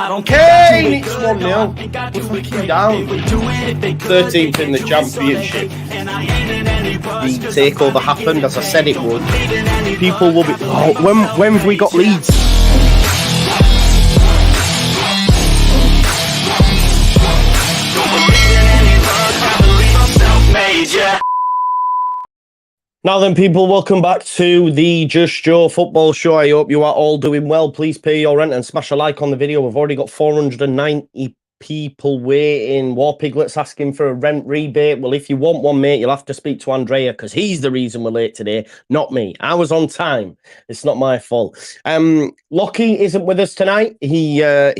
Kane, it's 1-0. We're fucking down. 13th in the championship. The takeover happened, as I said it would. People will be... Oh, when have we got Leeds? Now then, people, welcome back to the Just Joe football show. I hope you are all doing well. Please pay your rent and smash a like on the video. We've already got 490 people waiting. War Piglet's asking for a rent rebate. Well, if you want one, mate, you'll have to speak to Andrea because he's the reason we're late today, not me. I was on time. It's not my fault. Lockie isn't with us tonight. I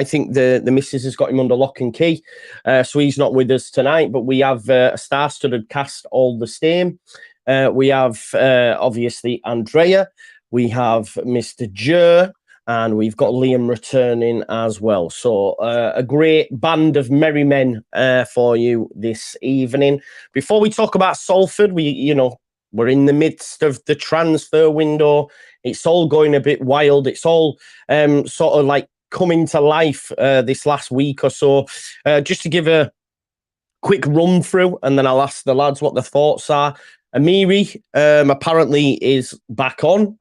think the missus has got him under lock and key, so he's not with us tonight. But we have a star-studded cast all the same. We have obviously Andrea. We have Mr. Joe. And we've got Liam returning as well. So a great band of merry men for you this evening. Before we talk about Salford, we're in the midst of the transfer window. It's all going a bit wild. It's all sort of like coming to life this last week or so. Just to give a quick run through, and then I'll ask the lads what their thoughts are. Amiri apparently is back on.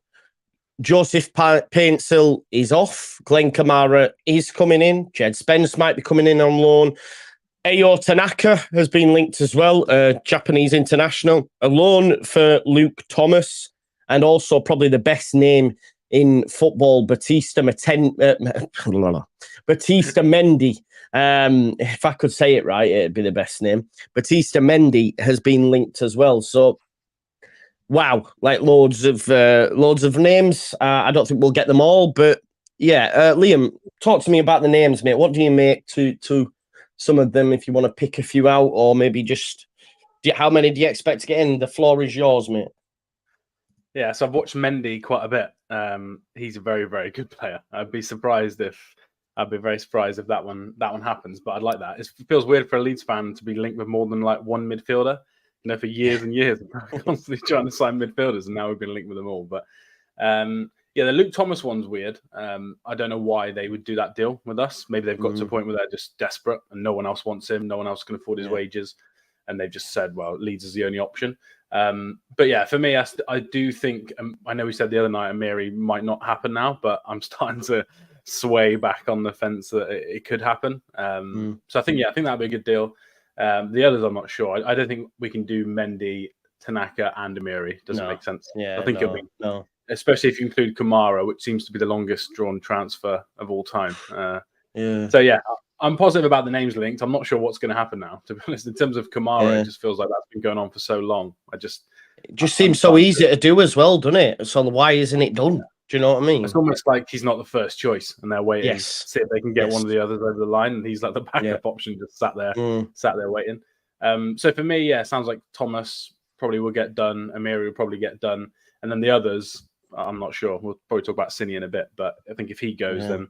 Joseph Paintsil is off. Glenn Kamara is coming in. Jed Spence might be coming in on loan. Ayo Tanaka has been linked as well, Japanese international. A loan for Luke Thomas, and also probably the best name in football, Batista Mendy. If I could say it right, it'd be the best name. Batista Mendy has been linked as well. So, wow, like loads of names. I don't think we'll get them all, but yeah, Liam, talk to me about the names, mate. What do you make to some of them if you want to pick a few out, or maybe just how many do you expect to get in? The floor is yours, mate. Yeah, so I've watched Mendy quite a bit. He's a very, very good player. I'd be very surprised if that one happens, but I'd like that. It feels weird for a Leeds fan to be linked with more than like one midfielder. For years and years, constantly trying to sign midfielders, and now we've been linked with them all. But the Luke Thomas one's weird. I don't know why they would do that deal with us. Maybe they've got to a point where they're just desperate and no one else wants him. No one else can afford his wages. And they've just said, well, Leeds is the only option. But yeah, for me, I do think, I know we said the other night, Amiri might not happen now, but I'm starting to sway back on the fence that it could happen. So I think that'd be a good deal. The others, I'm not sure. I don't think we can do Mendy, Tanaka, and Amiri. Doesn't make sense. Yeah, I think it'll be, especially if you include Kamara, which seems to be the longest drawn transfer of all time. So yeah, I'm positive about the names linked. I'm not sure what's going to happen now. To be honest, in terms of Kamara, it just feels like that's been going on for so long. It just seems so easy to do as well, doesn't it? So why isn't it done? Do you know what I mean? It's almost like he's not the first choice, and they're waiting to see if they can get one of the others over the line, and he's like the backup option, just sat there waiting. So for me, it sounds like Thomas probably will get done, Amiri will probably get done, and then the others, I'm not sure. We'll probably talk about Cini in a bit, but I think if he goes, then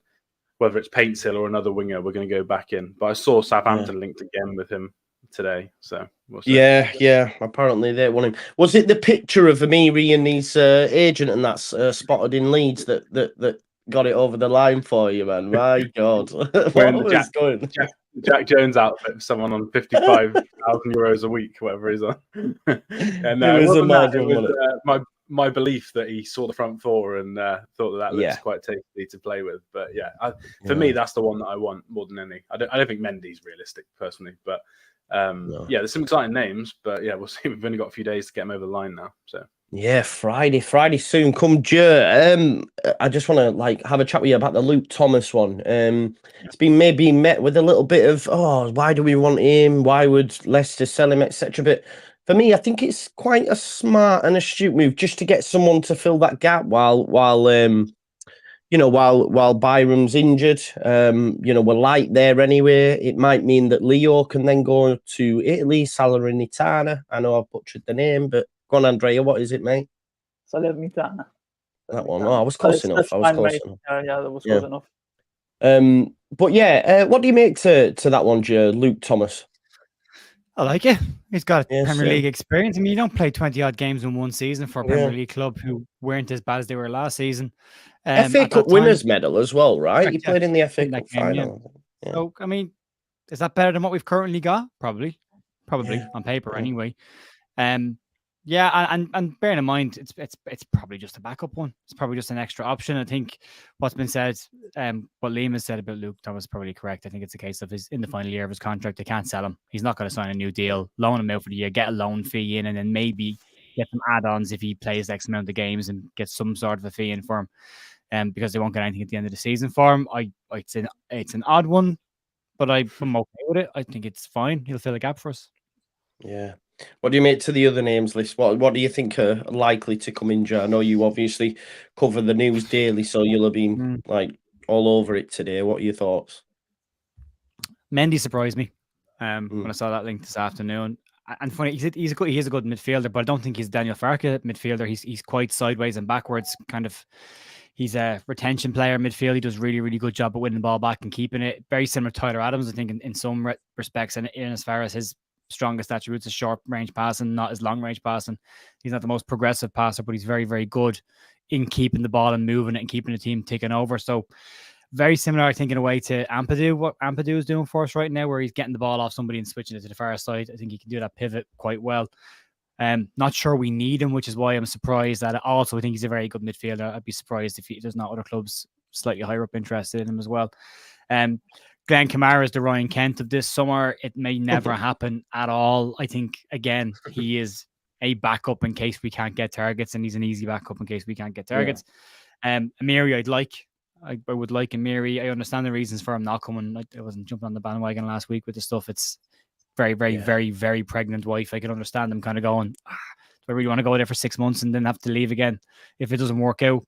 whether it's Paintsil or another winger, we're going to go back in. But I saw Southampton linked again with him today, so we'll see. Yeah. Apparently they want him. Was it the picture of Amiri and his agent and that's spotted in Leeds that got it over the line for you, man? My God, Jack Jones outfit for someone on 55,000 euros a week, whatever he's on. And it was my belief that he saw the front four and thought that looks quite tasty to play with. But for me, that's the one that I want more than any. I don't think Mendy's realistic personally, but. There's some exciting names, but we'll see. We've only got a few days to get them over the line now. So Friday soon. Come, Joe. I just want to have a chat with you about the Luke Thomas one. It's been maybe met with a little bit of why do we want him? Why would Leicester sell him, etc. But for me, I think it's quite a smart and astute move just to get someone to fill that gap while Byram's injured, we're light there anyway. It might mean that Leo can then go to Italy, Salernitana. I know I've butchered the name, but go on, Andrea. What is it, mate? Salernitana. That one. Oh, I was close enough. That was close enough. But what do you make to that one, Joe? Luke Thomas. I like it. He's got Premier League experience. I mean, you don't play 20-odd games in one season for a Premier League club who weren't as bad as they were last season. FA at Cup that time. winners medal as well, right? Correct, He yeah. played in the FA In that Cup game, yeah. final. Yeah. So, I mean, is that better than what we've currently got? Probably Yeah. on paper Yeah. anyway. Yeah, and bearing in mind, it's probably just a backup one. It's probably just an extra option. I think what's been said, what Liam has said about Luke, that was probably correct. I think it's a case of his in the final year of his contract, they can't sell him. He's not going to sign a new deal, loan him out for the year, get a loan fee in, and then maybe get some add-ons if he plays X amount of games and get some sort of a fee in for him. Because they won't get anything at the end of the season for him. It's an odd one, but I'm okay with it. I think it's fine. He'll fill a gap for us. Yeah. What do you make to the other names list? What do you think are likely to come in, Joe? I know you obviously cover the news daily, so you'll have been like all over it today. What are your thoughts? Mendy surprised me when I saw that link this afternoon. And funny, he is a good midfielder, but I don't think he's Daniel Farke midfielder. He's quite sideways and backwards, kind of. He's a retention player midfield. He does really, really good job at winning the ball back and keeping it. Very similar to Tyler Adams, I think, in some respects, and in as far as his strongest attributes is short range passing, not as long range passing. He's not the most progressive passer, but he's very, very good in keeping the ball and moving it and keeping the team ticking over. So very similar, I think, in a way to Ampadu, what Ampadu is doing for us right now, where he's getting the ball off somebody and switching it to the far side. I think he can do that pivot quite well. Not sure we need him, which is why I'm surprised at it. Also, I think he's a very good midfielder. I'd be surprised if there's not other clubs slightly higher up interested in him as well. Glenn Kamara is the Ryan Kent of this summer. It may never happen at all. I think, again, he is a backup in case we can't get targets, and he's an easy backup in case we can't get targets. Amiri, I would like Amiri. I understand the reasons for him not coming. I wasn't jumping on the bandwagon last week with the stuff. It's very, very, very, very pregnant wife. I can understand them kind of going, do I really want to go there for 6 months and then have to leave again if it doesn't work out?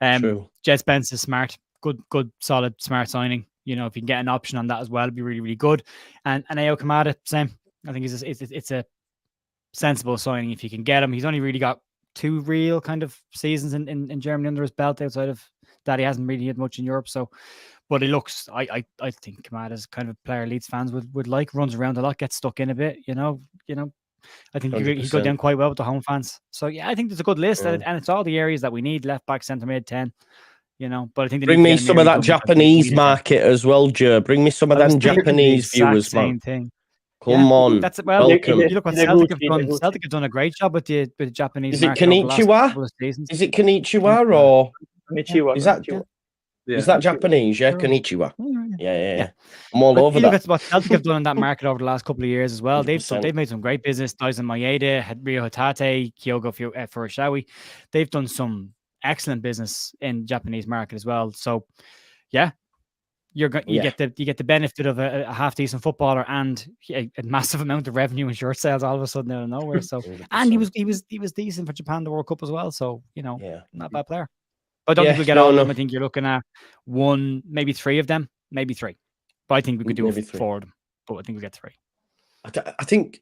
True. Jed Spence is smart. Good, solid, smart signing. You know, if you can get an option on that as well, it'd be really, really good. And Ayo Kamada, same. I think it's a sensible signing if you can get him. He's only really got 2 real kind of seasons in Germany under his belt. Outside of that, he hasn't really had much in Europe. So, but he looks, I think Kamada's kind of a player Leeds fans would like. Runs around a lot, gets stuck in a bit. You know. I think he go down quite well with the home fans. So yeah, I think there's a good list, and it's all the areas that we need: left back, centre mid, 10. You know, but I think bring me some of that Japanese market as well, Joe. Bring me some of them Japanese viewers, man. Thing. Come on. That's well. Welcome. You look what Celtic have done. Celtic have done a great job with the Japanese. Is it Konnichiwa? Is it Konnichiwa or Konnichiwa? Is that is that Japanese? Yeah, Konnichiwa. Yeah. I'm all over that. Look at what Celtic have done in that market over the last couple of years as well. They've made some great business. Daisen Maeda, Ryo Hatate, Kyogo Furusawa. They've done some excellent business in Japanese market as well. So, yeah, you get the benefit of a half decent footballer and a massive amount of revenue in shirt sales all of a sudden out of nowhere. So, 100%. And he was decent for Japan the World Cup as well. So, not a bad player. I don't think we'll get all of them. I think you're looking at 1, maybe 3 of them, maybe 3. But I think we could do 4 of them. But I think we'll get 3. I think,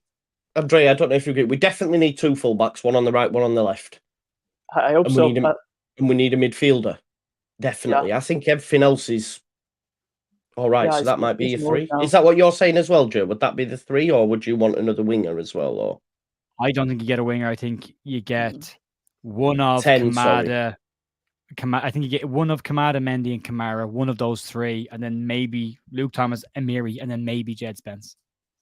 Andre, I don't know if you agree. We definitely need 2 fullbacks, one on the right, one on the left. I hope so. And we need a midfielder. Definitely. Yeah. I think everything else is all right. Yeah, so that might be a 3. Is that what you're saying as well, Joe? Would that be the 3, or would you want another winger as well? Or I don't think you get a winger. I think you get one of Kamada. I think you get one of Kamada, Mendy, and Kamara. One of those 3, and then maybe Luke Thomas, Amiri, and then maybe Jed Spence.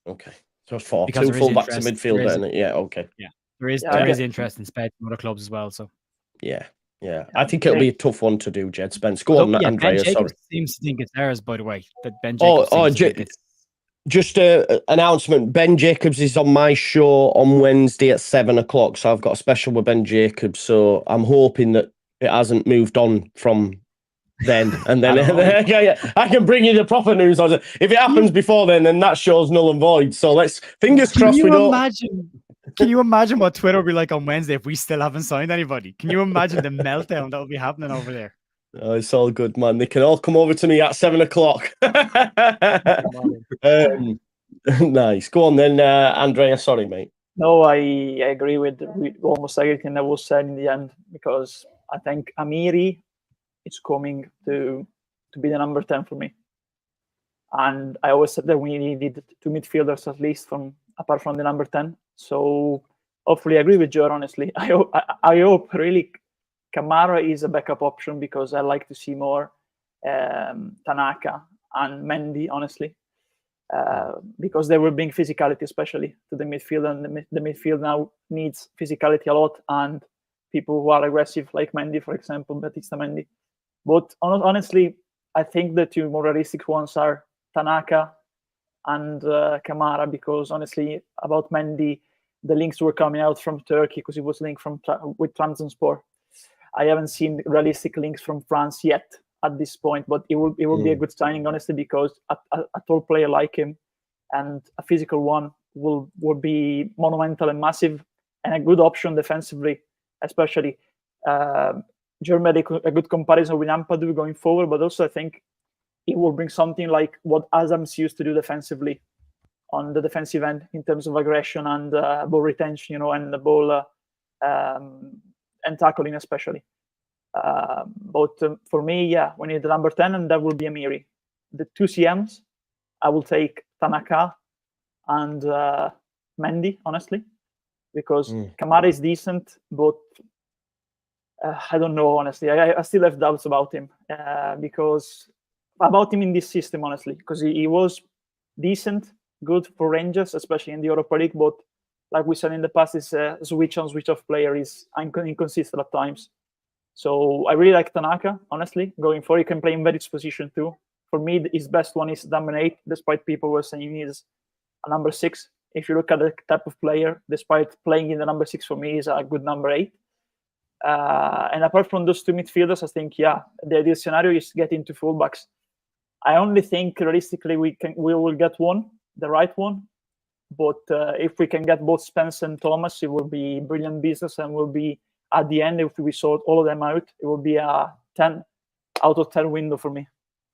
Okay, so 4. Because 2 fullbacks and midfielder. Yeah, okay. Yeah, there is interest in Spence from other clubs as well. So yeah. I think it'll be a tough one to do, Jed Spence. Go on, Andrea. Ben Jacobs seems to think it's theirs, by the way. That Ben Jacobs. Just an announcement. Ben Jacobs is on my show on Wednesday at 7 o'clock. So I've got a special with Ben Jacobs. So I'm hoping that it hasn't moved on from then. And then I can bring you the proper news. If it happens before then that show's null and void. So let's fingers crossed we don't. Can you imagine what Twitter will be like on Wednesday if we still haven't signed anybody? Can you imagine the meltdown that will be happening over there? Oh, it's all good, man. They can all come over to me at 7 o'clock. Nice. Go on then, Andrea. Sorry, mate. No, I agree with almost everything that was said in the end, because I think Amiri is coming to be the number 10 for me. And I always said that we needed 2 midfielders at least apart from the number 10. So hopefully I agree with Joe, honestly. I hope really Kamara is a backup option because I like to see more Tanaka and Mendy, honestly, because they will bring physicality, especially to the midfield, and the midfield now needs physicality a lot, and people who are aggressive, like Mendy, for example, Batista Mendy. But honestly, I think the two more realistic ones are Tanaka and Kamara, because honestly, about Mendy, the links were coming out from Turkey because he was linked with Trabzonspor. I haven't seen realistic links from France yet at this point, but it will be a good signing, honestly, because a tall player like him and a physical one will be monumental and massive, and a good option defensively, especially. Germany, a good comparison with Ampadu going forward, but also I think it will bring something like what Adams used to do defensively on the defensive end in terms of aggression and ball retention, and the ball and tackling especially. But for me, yeah, we need the number 10, and that will be Amiri. The two CMs, I will take Tanaka and Mendy, honestly, because Kamara is decent, but I don't know, honestly. I still have doubts about him in this system, honestly, because he was decent, good for Rangers, especially in the Europa League, but like we said in the past, is a switch on, switch off player, is inconsistent at times. So I really like Tanaka, honestly. Going forward, he can play in various position too. For me, his best one is number 8, despite people were saying he's a number 6. If you look at the type of player, despite playing in the number 6, for me, is a good number 8. And apart from those two midfielders, I think, yeah, the ideal scenario is getting to fullbacks. I only think realistically we will get one, the right one. But if we can get both Spence and Thomas, it will be brilliant business, and will be at the end, if we sort all of them out, it will be a 10 out of 10 window for me.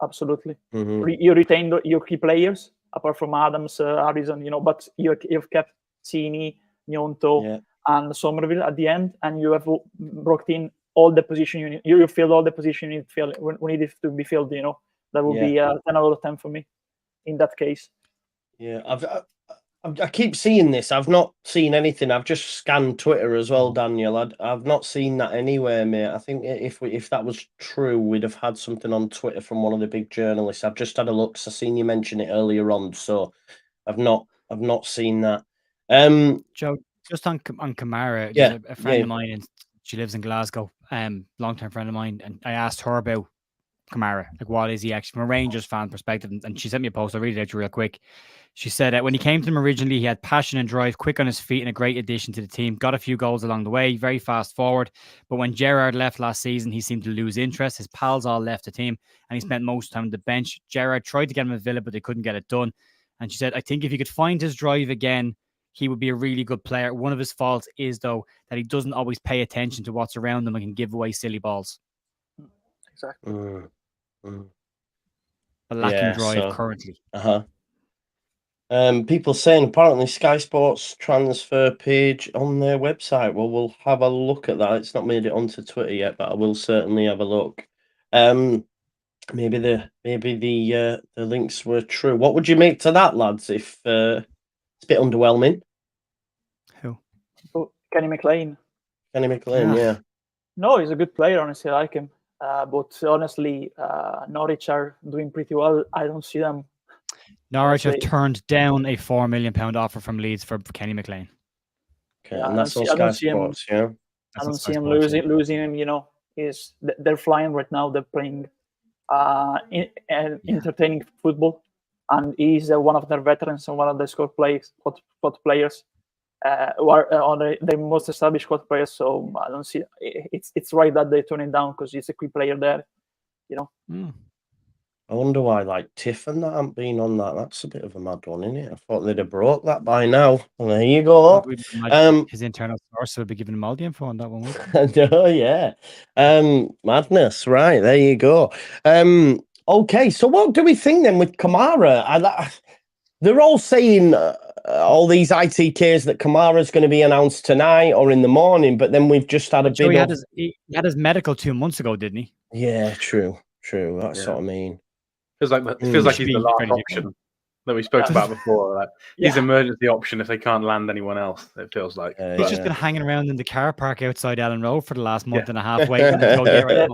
Absolutely. You retain your key players apart from Adams, Harrison, but you've kept Cini, Gnonto, and Somerville at the end, and you have brought in all the position you need. You filled all the position you need to fill when it to be filled. That will be 10 out of 10 for me in that case. Yeah, I keep seeing this. I've not seen anything. I've just scanned Twitter as well, Daniel. I've not seen that anywhere, mate. I think if that was true, we'd have had something on Twitter from one of the big journalists. I've just had a look. So I seen you mention it earlier on, so I've not seen that. Joe, just on Kamara, a friend of mine, and she lives in Glasgow. Long-term friend of mine, and I asked her about Kamara, like what is he actually from a Rangers fan perspective, and she sent me a post. I'll read it out real quick. She said that when he came to them originally, he had passion and drive, quick on his feet, and a great addition to the team. Got a few goals along the way, very fast forward. But when Gerrard left last season, he seemed to lose interest. His pals all left the team, and he spent most of the time on the bench. Gerrard tried to get him a Villa, but they couldn't get it done. And she said, I think if he could find his drive again, he would be a really good player. One of his faults is, though, that he doesn't always pay attention to what's around him and can give away silly balls. Exactly. But lacking drive currently. People saying apparently Sky Sports transfer page on their website. Well, we'll have a look at that. It's not made it onto Twitter yet, but I will certainly have a look. Maybe the links were true. What would you make to that, lads? If it's a bit underwhelming. Who? Oh, Kenny McLean. Kenny McLean, yeah. No, he's a good player. Honestly, I like him. But honestly, Norwich are doing pretty well. I don't see them. Norwich have turned down a £4 million offer from Leeds for Kenny McLean. Okay, and that's on Sky Sports, yeah. I don't see him losing him. They're flying right now. They're playing entertaining football, and he's one of their veterans and one of the squad players who are on the most established squad players. So I don't see it's right that they turn it down because he's a key player there. I wonder why Tiff and that haven't been on that. That's a bit of a mad one, isn't it? I thought they'd have broke that by now. Well, there you go. His internal source will be giving him all the info on that one. No, yeah. Madness. Right, there you go. Okay, so what do we think then with Kamara? They're all saying all these ITKs that Kamara's going to be announced tonight or in the morning, but then we've just had a big... He had his medical 2 months ago, didn't he? Yeah, true. That's what I mean. Feels like he's the last option. that we spoke about before. Like, he's Yeah. emergency option if they can't land anyone else. It feels like He's just yeah. been hanging around in the car park outside Ellen Road for the last month and a half, waiting to go get right.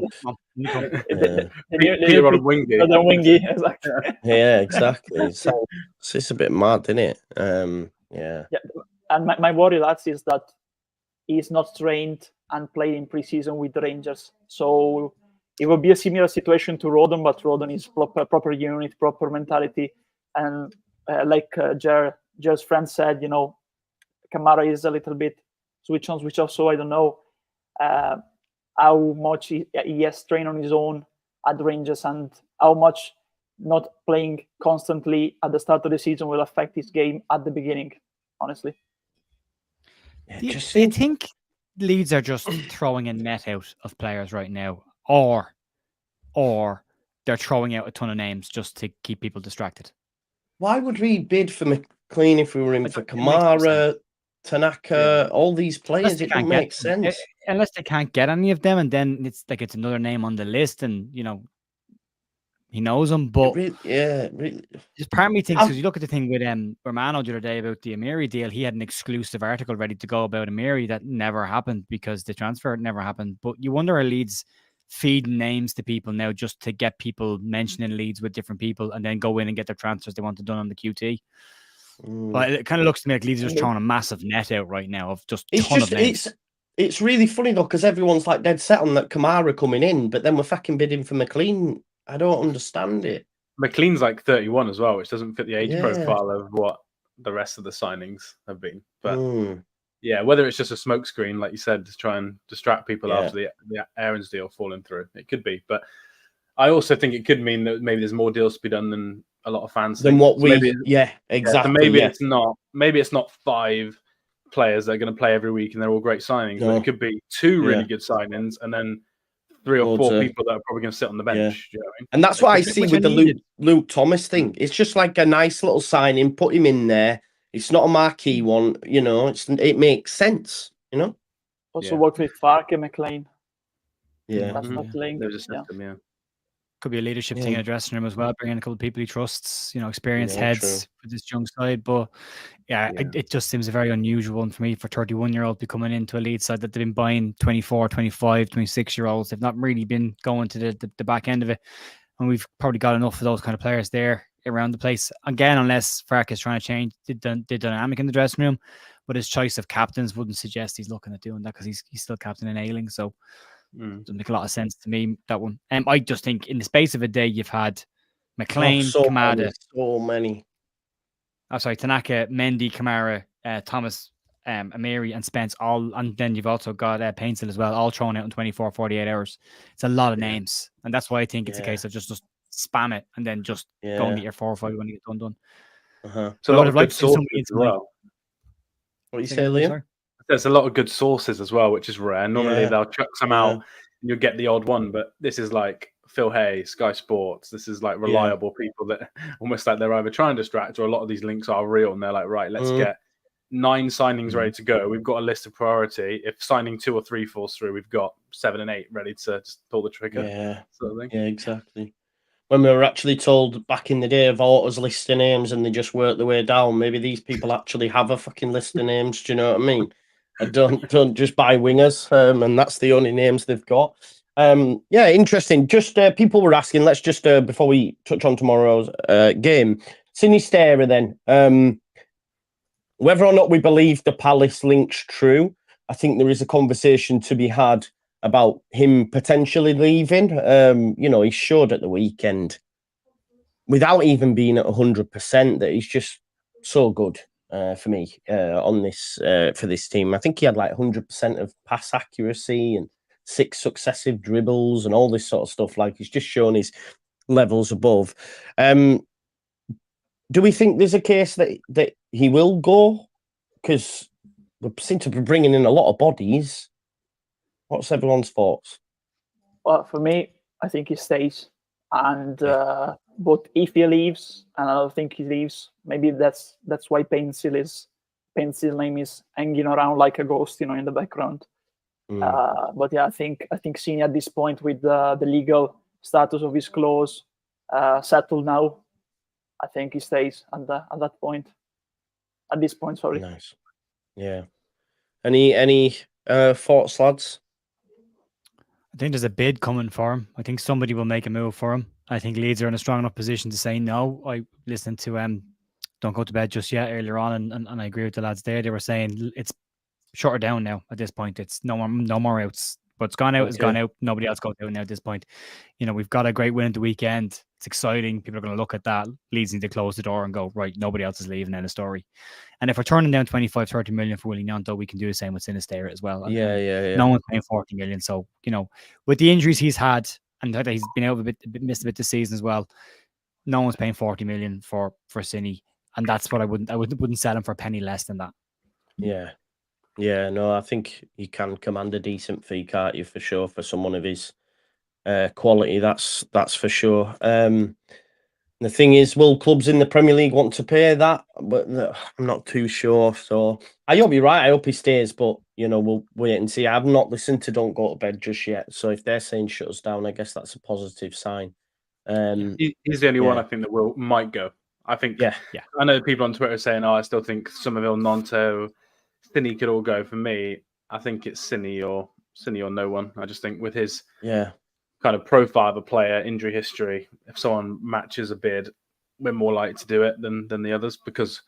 Peter on Wingy. Wingy, exactly. Yeah, exactly. It's a bit mad, isn't it? Yeah. And my worry, lads, is that he's not trained and played in pre-season with the Rangers. So it will be a similar situation to Rodon, but Rodon is proper unit, proper mentality. And like Jer's friend said, Kamara is a little bit switch on, switch off. So I don't know how much he has trained on his own at the Rangers and how much not playing constantly at the start of the season will affect his game at the beginning, honestly. Do you think Leeds are just throwing a net out of players right now, or they're throwing out a ton of names just to keep people distracted? Why would we bid for McLean if we were in for Kamara, Tanaka, all these players? It doesn't make sense. Unless they can't get any of them, and then it's like it's another name on the list, and he knows them. But just part of me thinks, because you look at the thing with Romano the other day about the Amiri deal, he had an exclusive article ready to go about Amiri that never happened because the transfer never happened. But you wonder, are Leeds feeding names to people now just to get people mentioning Leeds with different people and then go in and get their transfers they want done on the QT? But it kind of looks to me like Leeds are just throwing a massive net out right now of just a ton of names. It's really funny though, because everyone's like dead set on that Kamara coming in, but then we're fucking bidding for McLean. I don't understand it. McLean's like 31 as well, which doesn't fit the age profile of what the rest of the signings have been. But yeah, whether it's just a smokescreen, like you said, to try and distract people after the Aaron's deal falling through, it could be. But I also think it could mean that maybe there's more deals to be done than a lot of fans think. What we, exactly. So maybe it's not. Maybe it's not 5 players that are going to play every week and they're all great signings. But it could be 2 really good signings and then 3 or 4 people that are probably going to sit on the bench. You know what I mean? And that's what I see with the Luke Thomas thing. It's just like a nice little signing. Put him in there. It's not a marquee one. It makes sense. Also worked with Farke McLean. Yeah, that's not linked. There's a system. Could be a leadership thing in a dressing room as well, bringing a couple of people he trusts, experienced heads for this young side. But it just seems a very unusual one for me for 31-year-old to be coming into a Leeds side that they've been buying 24, 25, 26-year-olds. They've not really been going to the back end of it. And we've probably got enough of those kind of players there around the place. Again, unless Farke is trying to change the dynamic in the dressing room, but his choice of captains wouldn't suggest he's looking at doing that because he's still captain in Ailing. So doesn't make a lot of sense to me, that one. I just think in the space of a day, you've had McLean, Kamada. So many. Oh, sorry, Tanaka, Mendy, Kamara, Thomas, Amiri, and Spence, all. And then you've also got Painsil as well, all thrown out in 24, 48 hours. It's a lot of names. And that's why I think it's a case of just spam it and then just go and get your 4 or 5 when you get done. So a lot of good sources as well. What do you say, Liam? There's a lot of good sources as well, which is rare. Normally they'll chuck some out and you'll get the odd one, but this is like Phil Hay, Sky Sports. This is like reliable people that almost like they're either trying to distract or a lot of these links are real and they're like, right, let's get 9 signings ready to go. We've got a list of priority. If signing 2 or 3 falls through, we've got 7 and 8 ready to just pull the trigger. Sort of thing. Yeah, exactly. When we were actually told back in the day of autos list of names and they just work their way down, maybe these people actually have a fucking list of names. Do you know what I mean? I don't just buy wingers, and that's the only names they've got. Interesting. Just people were asking. Let's just before we touch on tomorrow's game, Sinisterra. Then, whether or not we believe the Palace link's true, I think there is a conversation to be had about him potentially leaving. He showed at the weekend, without even being at 100%, that he's just so good. For me, on this for this team, I think he had like 100% of pass accuracy and 6 successive dribbles and all this sort of stuff. Like, he's just shown his levels above. Do we think there's a case that he will go? Because we seem to be bringing in a lot of bodies. What's everyone's thoughts? Well, for me, I think he stays. And but if he leaves, and I don't think he leaves, maybe that's why Painsil's name is hanging around like a ghost, in the background. But I think Sini at this point with the legal status of his clause settled now, I think he stays at that point. At this point, sorry. Nice. Yeah. Any thoughts, lads? I think there's a bid coming for him. I think somebody will make a move for him. I think Leeds are in a strong enough position to say no. I listened to Don't Go to Bed Just Yet earlier on, and I agree with the lads there. They were saying it's shorter down now at this point. It's no more outs. What's gone out is gone out. Nobody else goes out now at this point. You know, we've got a great win at the weekend. It's exciting. People are going to look at that. Leeds need to close the door and go, right, nobody else is leaving. End of story. And if we're turning down 25, 30 million for Willie Gnonto, we can do the same with Sinister as well. Yeah. No one's paying 40 million. So, you know, with the injuries he's had, and that he's been out missed a bit this season as well, no one's paying 40 million for Cine. And that's what I wouldn't sell him for a penny less than that. Yeah. Yeah, no, I think you can command a decent fee, can't you, for sure, for someone of his quality. That's for sure. The thing is, will clubs in the Premier League want to pay that? But I'm not too sure. So I hope you're right. I hope he stays, but you know, we'll wait and see. I've not listened to Don't Go to Bed just yet. So if they're saying shut us down, I guess that's a positive sign. He's the only one I think that might go. I think. Yeah. I know people on Twitter saying, "Oh, I still think Somerville, Gnonto, Cine could all go." For me, I think it's Cine or no one. I just think with his kind of profile of a player, injury history, if someone matches a bid, we're more likely to do it than the others, because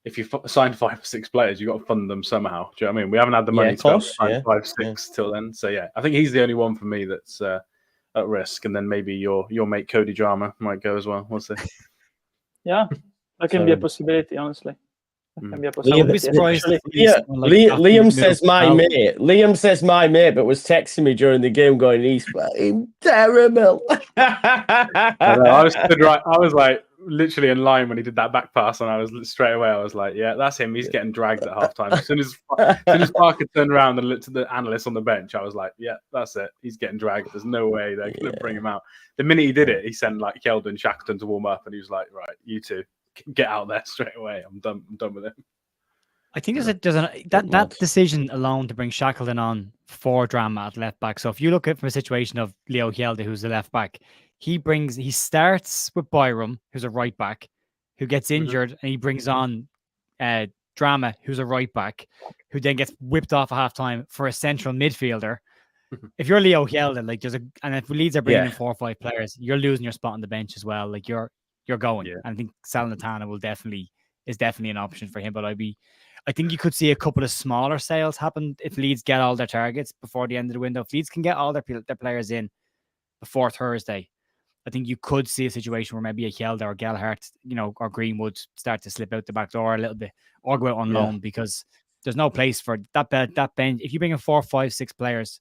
if you sign 5 or 6 players, you've got to fund them somehow. Do you know what I mean? We haven't had the money to sign 5, 6 till then. So yeah, I think he's the only one for me that's at risk. And then maybe your mate Cody Drama might go as well. We'll see. Yeah, that can be a possibility, honestly. Liam says my mate. Liam says my mate, but was texting me during the game going, "He's fucking terrible." I was stood right. I was like literally in line when he did that back pass, and I was straight away. I was like, "Yeah, that's him. He's getting dragged at halftime." As soon as Parker turned around and looked at the analyst on the bench, I was like, "Yeah, that's it. He's getting dragged. There's no way they're going to bring him out." The minute he did it, he sent like Keldon, Shackleton to warm up, and he was like, "Right, you two. Get out there straight away. I'm done with him." I think that decision alone to bring Shackleton on for Drama at left back. So if you look at it from a situation of Leo Hjelde, who's the left back, he starts with Byram, who's a right back, who gets injured, and he brings on Drama, who's a right back, who then gets whipped off at halftime for a central midfielder. If you're Leo Hjelde, and if Leeds are bringing in 4 or 5 players, you're losing your spot on the bench as well. Like you're going. And I think Salernitana is definitely an option for him. But I think you could see a couple of smaller sales happen if Leeds get all their targets before the end of the window. If Leeds can get all their players in before Thursday, I think you could see a situation where maybe a Hjelde or Gelhardt, or Greenwood start to slip out the back door a little bit or go out on loan, because there's no place for that bench. If you bring in 4, 5, 6 players,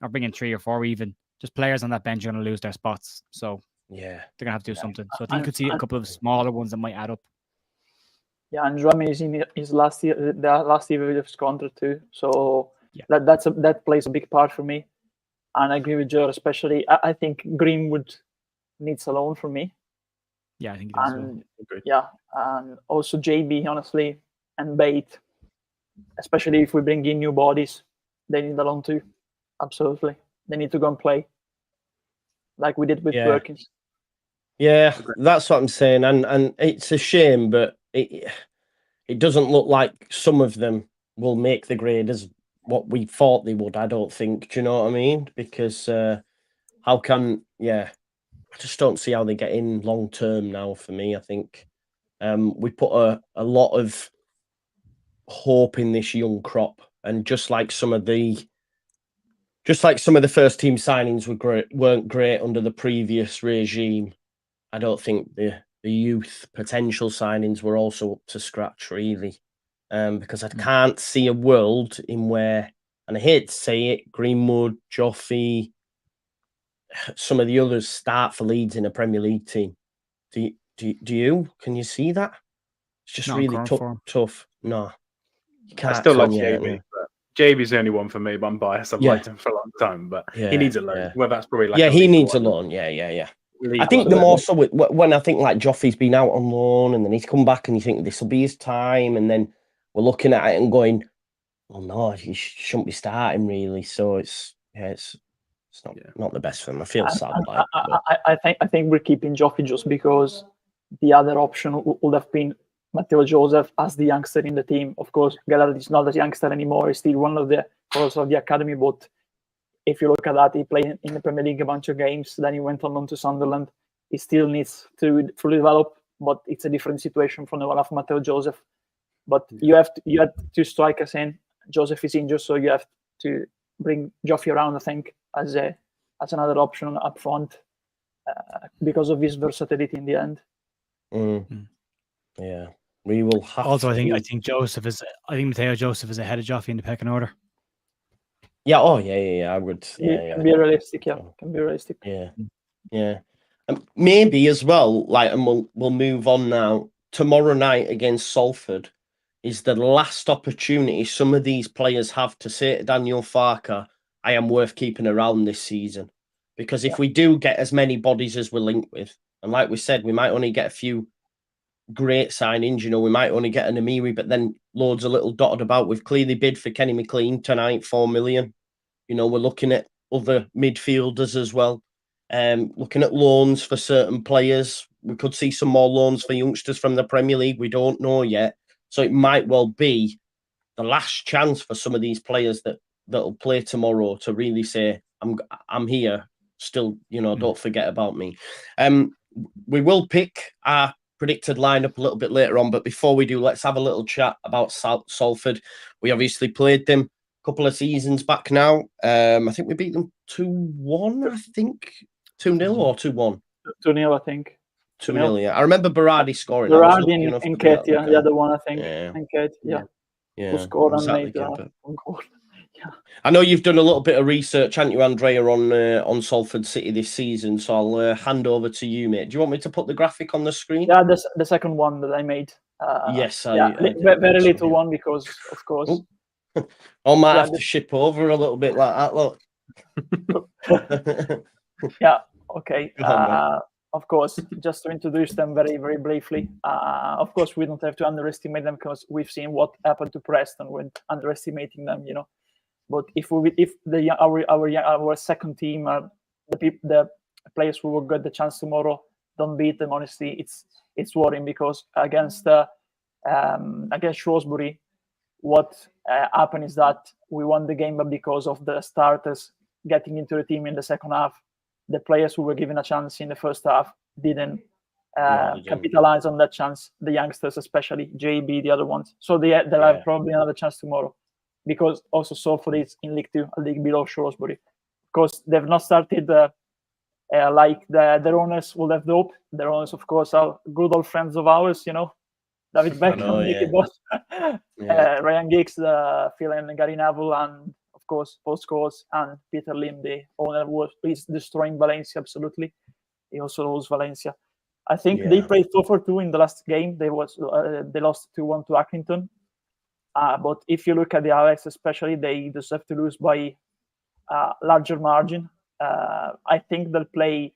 or bring in 3 or 4 even, just players on that bench are going to lose their spots. So they're going to have to do something. So I think you could see a couple of smaller ones that might add up. Yeah, and Drama is in his last year of his contract too. So that plays a big part for me. And I agree with Joe, especially. I think Greenwood needs a loan from me. Yeah, I think he does. And and also JB, honestly, and Bate, especially if we bring in new bodies, they need a loan too. Absolutely, they need to go and play, like we did with Perkins. Yeah, that's what I'm saying, and it's a shame, but it doesn't look like some of them will make the grade as what we thought they would. I don't think. Do you know what I mean? Because how can I just don't see how they get in long term now. For me, I think we put a lot of hope in this young crop, and just like some of the first team signings weren't great under the previous regime. I don't think the youth potential signings were also up to scratch, really, because I can't see a world in where, and I hate to say it, Greenwood, Joffy, some of the others start for Leeds in a Premier League team. Do you? Can you see that? It's just really tough. No, you can't. I still like JB, but JB's the only one for me. But I'm biased. I've liked him for a long time, but he needs a loan. Well, that's probably like he needs a loan. Yeah. I think the more so when I think like Joffy's been out on loan and then he's come back and you think this will be his time, and then we're looking at it and going, well, no, he shouldn't be starting really. So it's not the best for him. I feel sad about it. I think we're keeping Joffy just because the other option would have been Matteo Joseph as the youngster in the team. Of course, Gerrard is not a youngster anymore. He's still one of the players of the academy. But if you look at that, he played in the Premier League a bunch of games. Then he went on to Sunderland. He still needs to fully develop, but it's a different situation from the one of Matteo Joseph. But you had two strikers in. Joseph is injured, so you have to bring Joffrey around, I think, as another option up front because of his versatility in the end. Yeah, we will have. Also, I think Matteo Joseph is ahead of Joffrey in the pecking order. Yeah. Oh, yeah. I would. Can be realistic. Yeah, can be realistic. Yeah. Maybe as well. Like, and we'll move on now. Tomorrow night against Salford is the last opportunity some of these players have to say to Daniel Farker, I am worth keeping around this season. Because if we do get as many bodies as we're linked with, and like we said, we might only get a few great signings, we might only get an Amiri, but then loads of little dotted about. We've clearly bid for Kenny McLean tonight, 4 million. We're looking at other midfielders as well. Looking at loans for certain players. We could see some more loans for youngsters from the Premier League. We don't know yet. So it might well be the last chance for some of these players that'll play tomorrow to really say, I'm here still, don't forget about me. We will pick our predicted lineup a little bit later on, but before we do, let's have a little chat about Salford. We obviously played them a couple of seasons back now. I think we beat them 2-1, I think. 2-0 or 2-1? 2-0, I think. 2-0, yeah. I remember Berardi scoring. Berardi and Ketia, the other one, I think. And Ketia, who scored and made one goal. Yeah. I know you've done a little bit of research, haven't you, Andrea, on Salford City this season, so I'll hand over to you, mate. Do you want me to put the graphic on the screen? Yeah, the second one that I made. Yes, very little one because, of course. I might have to ship over a little bit like that, look. Yeah, okay. Of course, just to introduce them very, very briefly. Of course, we don't have to underestimate them because we've seen what happened to Preston when underestimating them, But if our second team, the players who will get the chance tomorrow, don't beat them, honestly, it's worrying because against Shrewsbury, what happened is that we won the game, but because of the starters getting into the team in the second half, the players who were given a chance in the first half didn't capitalize on that chance. The youngsters, especially JB, the other ones. So they'll have probably another chance tomorrow, because also Salford is in League 2, a league below Shrewsbury. Of course, they've not started like their owners would have hoped. Their owners, of course, are good old friends of ours, David Beckham, Nicky Butt, Ryan Giggs, Phil and Gary Neville, and of course, Paul Scholes and Peter Lim, the owner, is destroying Valencia absolutely. He also knows Valencia. I think they played 4-4-2 in the last game. They lost 2-1 to Accrington. But if you look at the highlights, especially, they deserve to lose by a larger margin. I think they'll play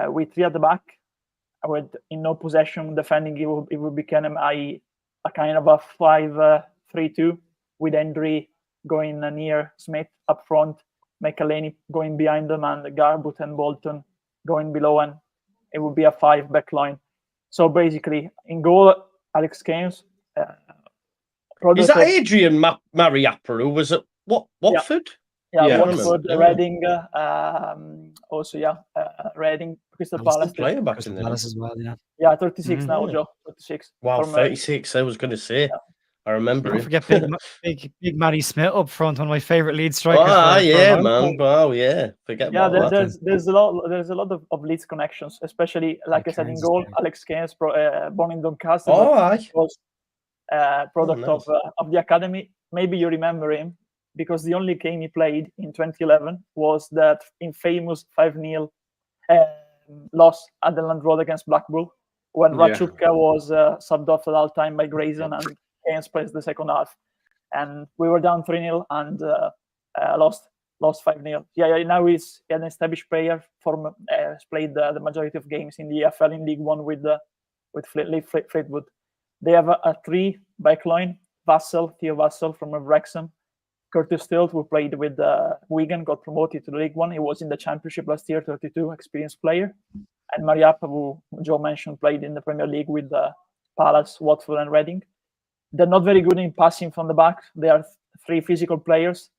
with 3 at the back, with in no possession defending. It will become a kind of a 5-3-2 with Hendry going near Smith up front, McElhaney going behind them, and Garbutt and Bolton going below, and it would be a 5 back line. So basically, in goal, Alex Keynes. Is that Adrian Mariappa, who was at Watford? Yeah, Watford, Reading, Reading, Crystal Palace. Player back in there as well, Yeah, 36 now, Joe. 36. Wow, 36. I was going to say. I remember him. Don't forget big Matty Smith up front, one of my favourite lead strikers. Man. Wow, yeah. Forget about that. There's a lot of Leeds connections, especially like I said in goal. Alex Keynes, born in Doncaster, was product of the academy. Maybe you remember him because the only game he played in 2011 was that infamous 5-0 loss at the Land Road against Blackpool, when Ratchupka was subbed off at all time by Grayson and Keynes plays the second half, and we were down 3-0 and lost 5-0. Now he's an established player. Played the majority of games in the EFL in League 1 with Fleetwood. They have a 3 back line: Theo Vassell from Wrexham, Curtis Stilt, who played with Wigan, got promoted to League 1. He was in the Championship last year, 32, experienced player. And Mariappa, who Joe mentioned, played in the Premier League with Palace, Watford, and Reading. They're not very good in passing from the back. They are three physical players.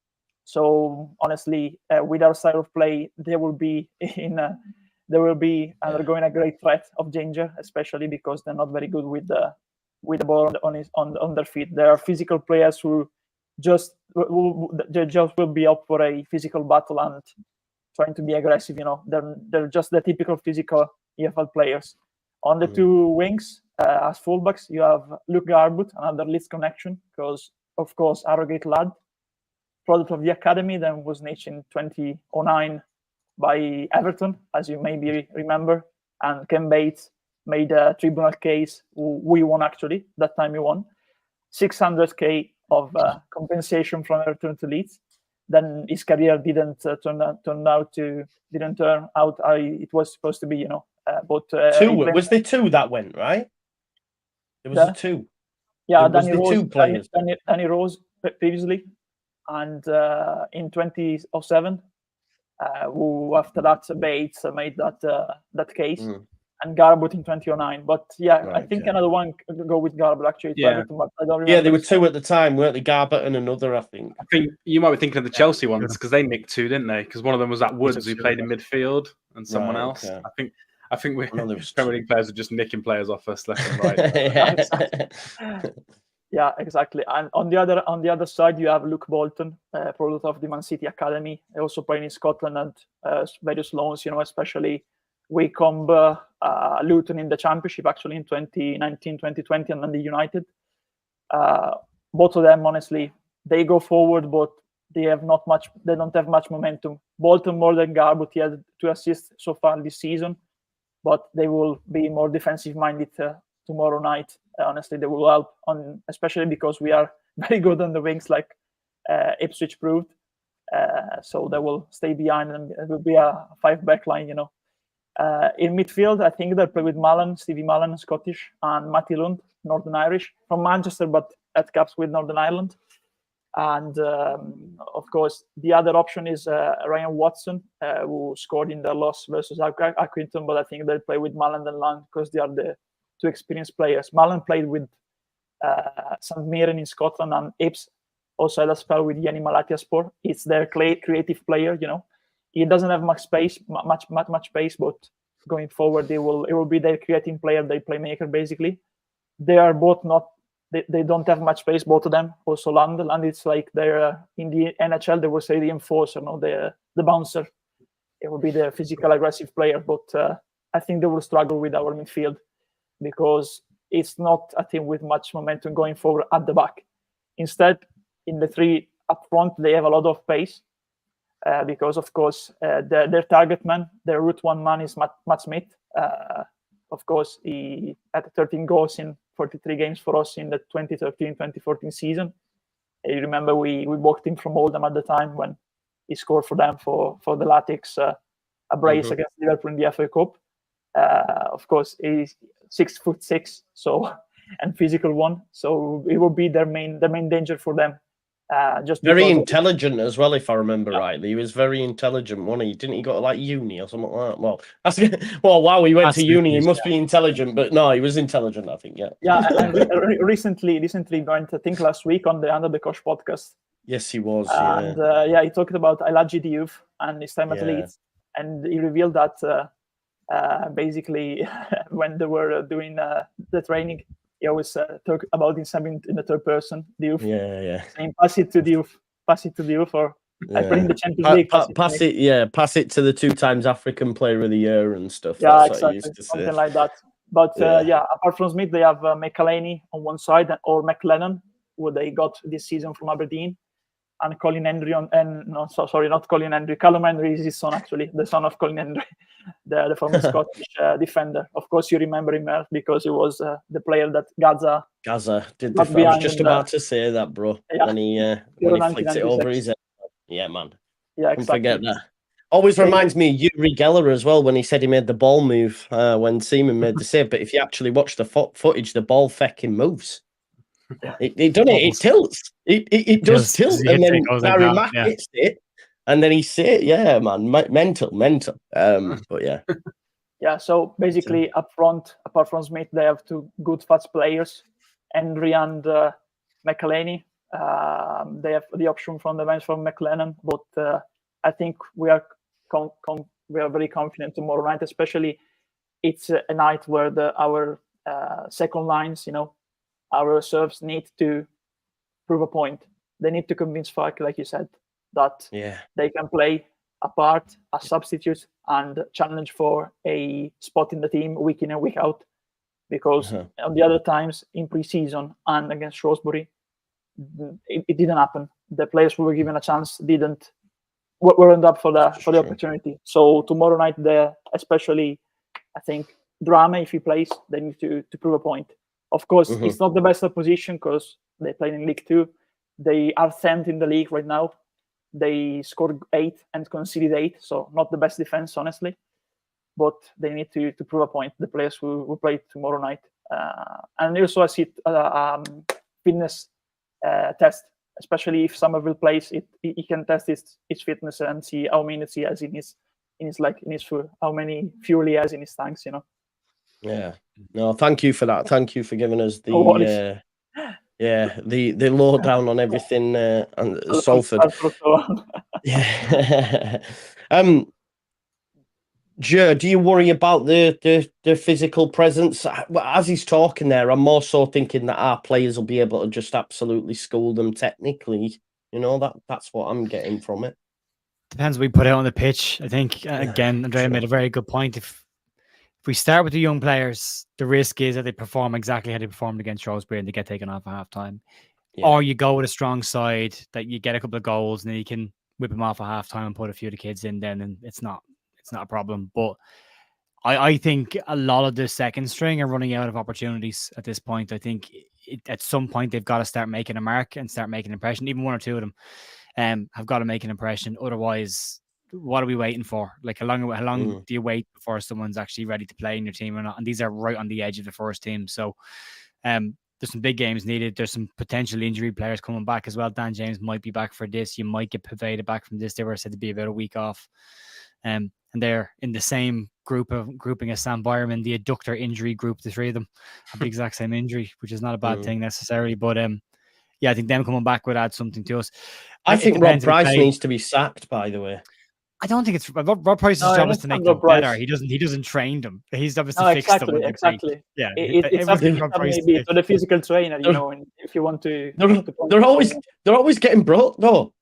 So honestly, with our style of play, they will be undergoing a great threat of danger, especially because they're not very good with the ball on their feet. There are physical players who just will be up for a physical battle and trying to be aggressive. They're just the typical physical EFL players. On the two wings, as fullbacks, you have Luke Garbutt, another Leeds connection, because of course Arrogate lad, product of the academy, then was nicked in 2009 by Everton, as you maybe remember, and Ken Bates made a tribunal case. We won, actually. That time we won 600k of compensation from Everton to Leeds. Then his career didn't turn out how it was supposed to be. But was there two that went right? There was two. Yeah, Danny Rose previously, and in 2007, who after that Bates made that case, and Garbutt in 2009. But yeah, right, I think another one could go with Garbutt actually. Yeah, but I don't remember. Yeah, there were two at the time, weren't they? Garbutt and another, I think. I think you might be thinking of the Chelsea ones because they nicked two, didn't they? Because one of them was that Woods who played in midfield, and someone else. Okay. I think we Premier League players are just nicking players off us left and right. Yeah, exactly. And on the other side, you have Luke Bolton, product of the Man City academy, also playing in Scotland and various loans. Especially Wycombe, Luton in the Championship, actually in 2019-2020, and then the United. Both of them, honestly, they go forward, but they don't have much momentum. Bolton more than Garbutt. He had 2 assists so far this season, but they will be more defensive minded tomorrow night. Honestly, they will help especially because we are very good on the wings, like Ipswich proved. So they will stay behind, and it will be a 5-back line. In midfield, I think they'll play with Stevie Mullen, Scottish, and Matty Lund, Northern Irish, from Manchester, but at caps with Northern Ireland. And of course, the other option is Ryan Watson, who scored in their loss versus Accrington, but I think they'll play with Mullen and Lund because they are the 2 experienced players. Mullen played with St Mirren in Scotland, and Ips also had a spell with Yanni Malatyaspor. It's their creative player. He doesn't have much space, but going forward, it will be their creating player, their playmaker. Basically, they are both not. They don't have much space, both of them. Also, Lund, it's like they're in the NHL. They will say the enforcer, the bouncer. It will be the physical, aggressive player. But I think they will struggle with our midfield because it's not a team with much momentum going forward at the back. Instead, in the 3 up front, they have a lot of pace because, of course, their target man, their route 1 man is Matt Smith. Of course, he had 13 goals in 43 games for us in the 2013-2014 season. You remember we bought him from Oldham at the time when he scored for them for the Latics, a brace against Liverpool in the FA Cup. Of course, he's 6'6", and physical one, so it will be their main danger for them. Just very intelligent as well, if I remember rightly. He was very intelligent, wasn't he? Didn't he go to like uni or something like that? Well, wow, he went to uni. He must be intelligent, but no, he was intelligent, I think. Yeah. Yeah, and recently went, I think last week on the Under the Cosh podcast. Yes, he was. And he talked about Elhadji Diouf and his time at Leeds, and he revealed that basically when they were doing the training, he always talk about himself in the third person, Diouf. Yeah. Saying, pass it to Diouf, or I play in the Champions League. Pass it to the 2 times African Player of the Year and stuff. Yeah, exactly, something like that. But apart from Smith, they have McElhaney on one side, or McLennan, who they got this season from Aberdeen, and Colin Hendry not Colin Hendry. Callum Hendry is his son, actually, the son of Colin Hendry, the former Scottish defender. Of course, you remember him because he was the player that Gaza did. I was just about to say that, bro. Yeah. When he flicked it over his head. Yeah, man. Yeah, exactly. Don't forget that. Always reminds me of Yuri Geller as well when he said he made the ball move when Seaman made the save. But if you actually watch the footage, the ball fucking moves. It tilts. It does tilt, and then Barry Mack hits it, and then he said, "Yeah, man, mental." But yeah, Yeah, so basically up front, apart from Smith, they have two good fast players, Henry and McElhaney. They have the option from the bench from McLennan, but I think we are very confident tomorrow night. Especially, it's a night where our second lines, our reserves need to prove a point. They need to convince Farke, like you said, that they can play a part as substitutes and challenge for a spot in the team week in and week out. Because on the other times in pre-season and against Shrewsbury, it didn't happen. The players who were given a chance weren't up for the opportunity. So tomorrow night, especially, I think Drama, if he plays, they need to prove a point. Of course, it's not the best opposition because they play in League 2. They are 10th in the league right now. They scored 8 and conceded 8, so not the best defense, honestly. But they need to prove a point, the players who play tomorrow night. And also I see fitness test, especially if Somerville plays, he can test his fitness and see how many minutes he has how many fuel he has in his tanks, Yeah. No, thank you for that. Thank you for giving us the the lowdown on everything and Salford. Yeah. Joe, do you worry about the physical presence? As he's talking there, I'm more so thinking that our players will be able to just absolutely school them technically. That's what I'm getting from it. Depends what we put out on the pitch. I think, again, Andrea made a very good point. If we start with the young players, the risk is that they perform exactly how they performed against Shrewsbury and they get taken off at half time. Yeah. Or you go with a strong side that you get a couple of goals and then you can whip them off at half time and put a few of the kids in then, and it's not a problem. But I think a lot of the second string are running out of opportunities at this point. I think at some point they've got to start making a mark and start making an impression. Even one or two of them have got to make an impression. Otherwise, what are we waiting for? Like, how long do you wait before someone's actually ready to play in your team or not? And these are right on the edge of the first team. So there's some big games needed. There's some potential injury players coming back as well. Dan James might be back for this. You might get Pavetta back from this. They were said to be about a week off. And they're in the same grouping as Sam Byerman, the adductor injury group. The three of them have the exact same injury, which is not a bad thing necessarily. But I think them coming back would add something to us. I think Rob Price needs to be sacked, by the way. I don't think it's Rob Price's job is to make them better. He doesn't train them. He's obviously fixed them. Exactly. Yeah, it's up maybe to the physical trainer, if you want to. They're always getting brought though.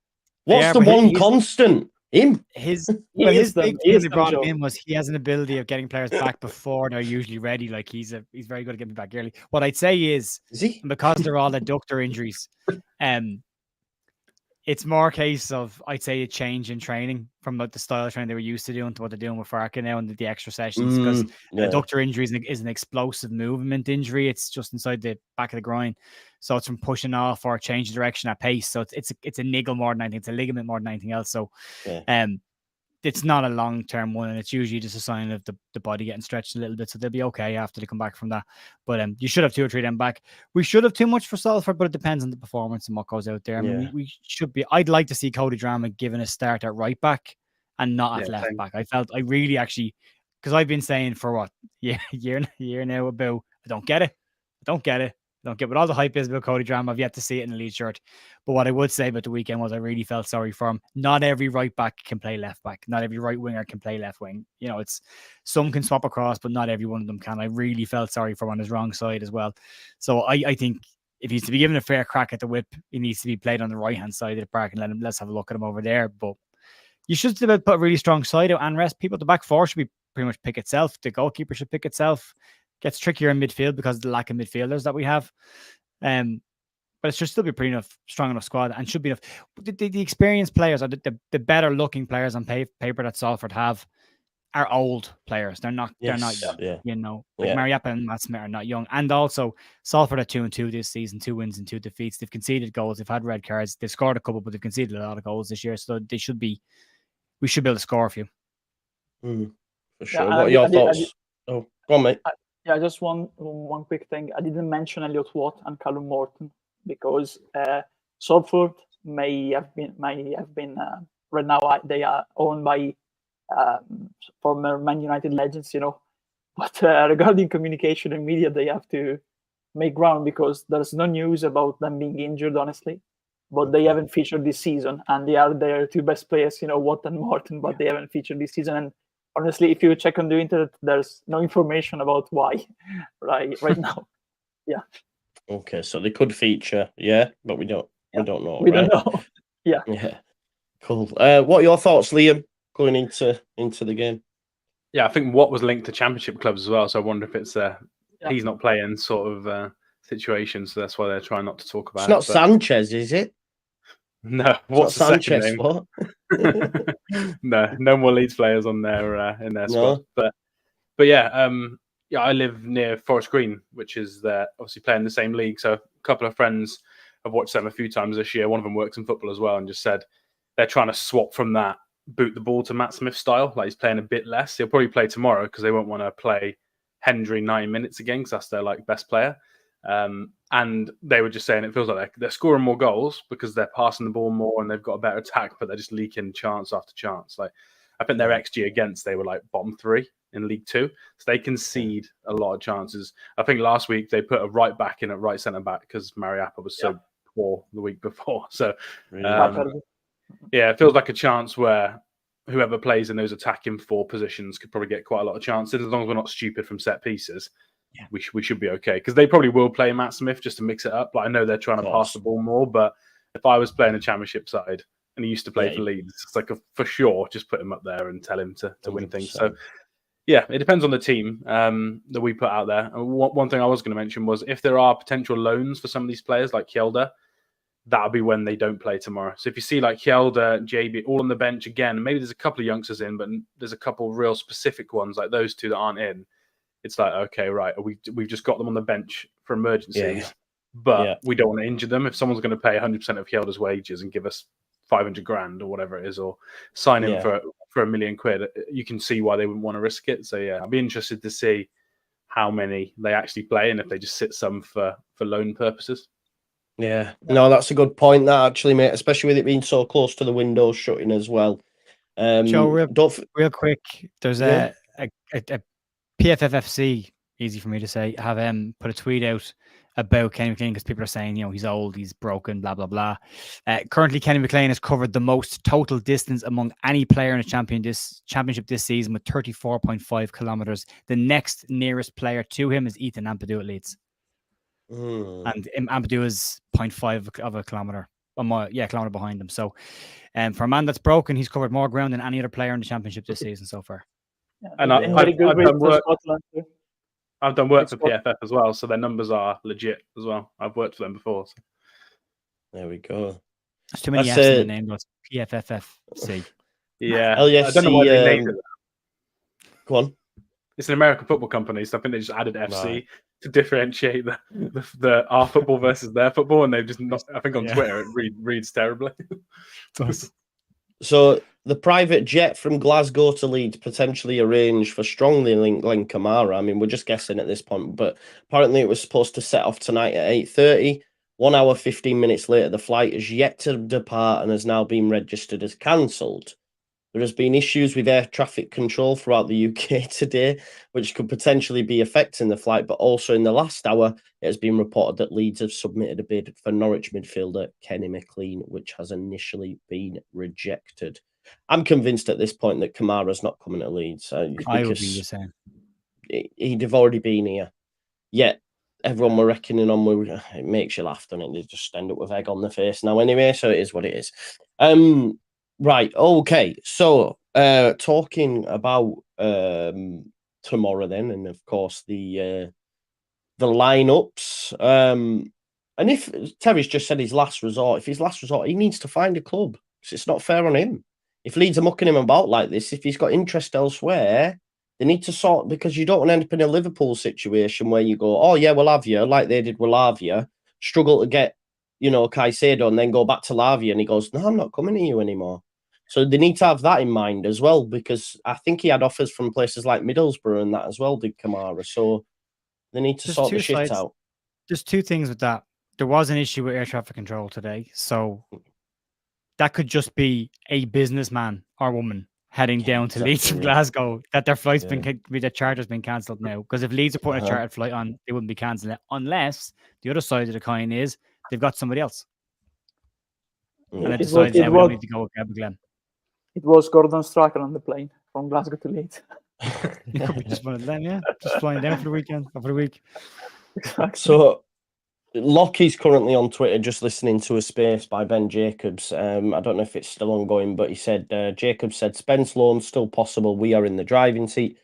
What's the one constant? Him. His big thing they brought him in was he has an ability of getting players back before they're usually ready. Like he's very good at getting back early. What I'd say is he? Because they're all adductor injuries, it's more a case of, I'd say, a change in training from the style of training they were used to doing to what they're doing with Farke now and the extra sessions. Because adductor injury is an explosive movement injury. It's just inside the back of the groin. So it's from pushing off or changing direction at pace. So it's a niggle more than anything. It's a ligament more than anything else. So it's not a long-term one, and it's usually just a sign of the body getting stretched a little bit. So they'll be okay after they come back from that. But you should have 2 or 3 of them back. We should have too much for Salford, but it depends on the performance and what goes out there. I mean, we should be. I'd like to see Cody Drama given a start at right back and not at left back. I really actually, because I've been saying for what year now about I don't get it. I don't get what all the hype is about Cody Drama. I've yet to see it in the Leeds shirt. But what I would say about the weekend was I really felt sorry for him. Not every right back can play left back. Not every right winger can play left wing. It's some can swap across, but not every one of them can. I really felt sorry for him on his wrong side as well. So I think if he's to be given a fair crack at the whip, he needs to be played on the right-hand side of the park and let's have a look at him over there. But you should put a really strong side out and rest people. The back four should be pretty much pick itself. The goalkeeper should pick itself. Gets trickier in midfield because of the lack of midfielders that we have. But it should still be pretty strong enough squad and should be enough. The experienced players are the better looking players on paper that Salford have are old players. They're not Mariappa and Matt Smith are not young. And also Salford are 2-2 this season, 2 wins and 2 defeats. They've conceded goals, they've had red cards, they've scored a couple, but they've conceded a lot of goals this year. So we should be able to score a few. For sure. What are your thoughts? Go on, mate. Just one quick thing. I didn't mention Elliot Watt and Callum Morton because Salford may have been right now they are owned by former Man United legends, But regarding communication and media, they have to make ground because there's no news about them being injured, honestly. But they haven't featured this season, and they are their two best players, Watt and Morton, but they haven't featured this season. And honestly, if you check on the internet, there's no information about why right now. Yeah. Okay, so they could feature, but we don't know. We don't know. Yeah. Yeah. Cool. What are your thoughts, Liam, going into the game? Yeah, I think Watt was linked to Championship clubs as well, so I wonder if it's he's not playing sort of situation, so that's why they're trying not to talk about it. It's not Sanchez, is it? No, what's the Sanchez, second name? What? No more Leeds players on their in their squad. But yeah, I live near Forest Green, which is obviously playing the same league. So a couple of friends have watched them a few times this year. One of them works in football as well, and just said they're trying to swap from that boot the ball to Matt Smith style. Like he's playing a bit less. He'll probably play tomorrow because they won't want to play Hendry 9 minutes again because that's their best player. And they were just saying it feels like they're scoring more goals because they're passing the ball more and they've got a better attack, but they're just leaking chance after chance. Like I think their XG against, they were bottom 3 in League 2, so they concede a lot of chances. I think last week they put a right back in at right centre back because Mariappa was so poor the week before. So it feels like a chance where whoever plays in those attacking 4 positions could probably get quite a lot of chances as long as we're not stupid from set pieces. Yeah. We should be okay because they probably will play Matt Smith just to mix it up. I know they're trying to pass the ball more, but if I was playing a Championship side and he used to play for Leeds, it's for sure just put him up there and tell him to win things. So it depends on the team that we put out there. And one thing I was going to mention was if there are potential loans for some of these players like Kjelder, that'll be when they don't play tomorrow. So if you see Kjelder, JB all on the bench again, maybe there's a couple of youngsters in, but there's a couple of real specific ones like those 2 that aren't in. It's okay, right? We've just got them on the bench for emergencies, but we don't want to injure them. If someone's going to pay 100% of Kjelder's wages and give us 500 grand or whatever it is, or sign him for £1 million, you can see why they wouldn't want to risk it. So I'd be interested to see how many they actually play and if they just sit some for loan purposes. Yeah, no, that's a good point, that actually, mate, especially with it being so close to the window shutting as well. Joe, real quick, there's a PFFFC, easy for me to say, have put a tweet out about Kenny McLean because people are saying, he's old, he's broken, blah, blah, blah. Currently, Kenny McLean has covered the most total distance among any player in a championship this season with 34.5 kilometers. The next nearest player to him is Ethan Ampadu at Leeds. And Ampadu is 0.5 of a kilometer, kilometer behind him. So for a man that's broken, he's covered more ground than any other player in the championship this season so far. Yeah, and I've done work for PFF as well, so their numbers are legit as well. I've worked for them before. So. There we go. There's too many F's in the name, but PFFFC. Yeah, LFC, I don't know why they named it that. Go on. It's an American football company, so I think they just added FC to differentiate the our football versus their football, and they've just not. I think on Twitter it reads terribly. So the private jet from Glasgow to Leeds potentially arranged for strongly linked Kamara. I mean, we're just guessing at this point, but apparently it was supposed to set off tonight at 8:30. 1 hour, 15 minutes later, the flight has yet to depart and has now been registered as cancelled. There has been issues with air traffic control throughout the UK today, which could potentially be affecting the flight. But also in the last hour, it has been reported that Leeds have submitted a bid for Norwich midfielder Kenny McLean, which has initially been rejected. I'm convinced at this point that Kamara's not coming to Leeds. I would be the same. He'd have already been here. Yet everyone were reckoning on with it. Makes you laugh, doesn't it? They just end up with egg on the face now anyway, so it is what it is. Right, okay. So talking about tomorrow then, and of course the lineups. And if Terry's just said his last resort, if his last resort, he needs to find a club. Because it's not fair on him. If Leeds are mucking him about like this, if he's got interest elsewhere, they need to sort, because you don't want to end up in a Liverpool situation where you go, oh yeah, we'll have you, like they did with Lavia, struggle to get, Caicedo, and then go back to Lavia, and he goes, no, I'm not coming to you anymore. So they need to have that in mind as well, because I think he had offers from places like Middlesbrough and that as well, did Kamara. So they need to sort the shit out. There's two things with that. There was an issue with air traffic control today. So that could just be a businessman or woman heading Yeah, down to Leeds from exactly, yeah. Glasgow that their flight's Yeah. their charter's been cancelled now. Because if Leeds are putting a chartered flight on, they wouldn't be cancelling it unless the other side of the coin is they've got somebody else. And Yeah. they It decide, was- we don't need to go with Glen. It was Gordon Strachan on the plane from Glasgow to Leeds. It could be just one of them, yeah. Just flying down for the weekend, or for the week. Exactly. So Lockie's currently on Twitter just listening to a space by Ben Jacobs. I don't know if it's still ongoing, but he said, Jacobs said, Spence loan still possible. We are in the driving seat.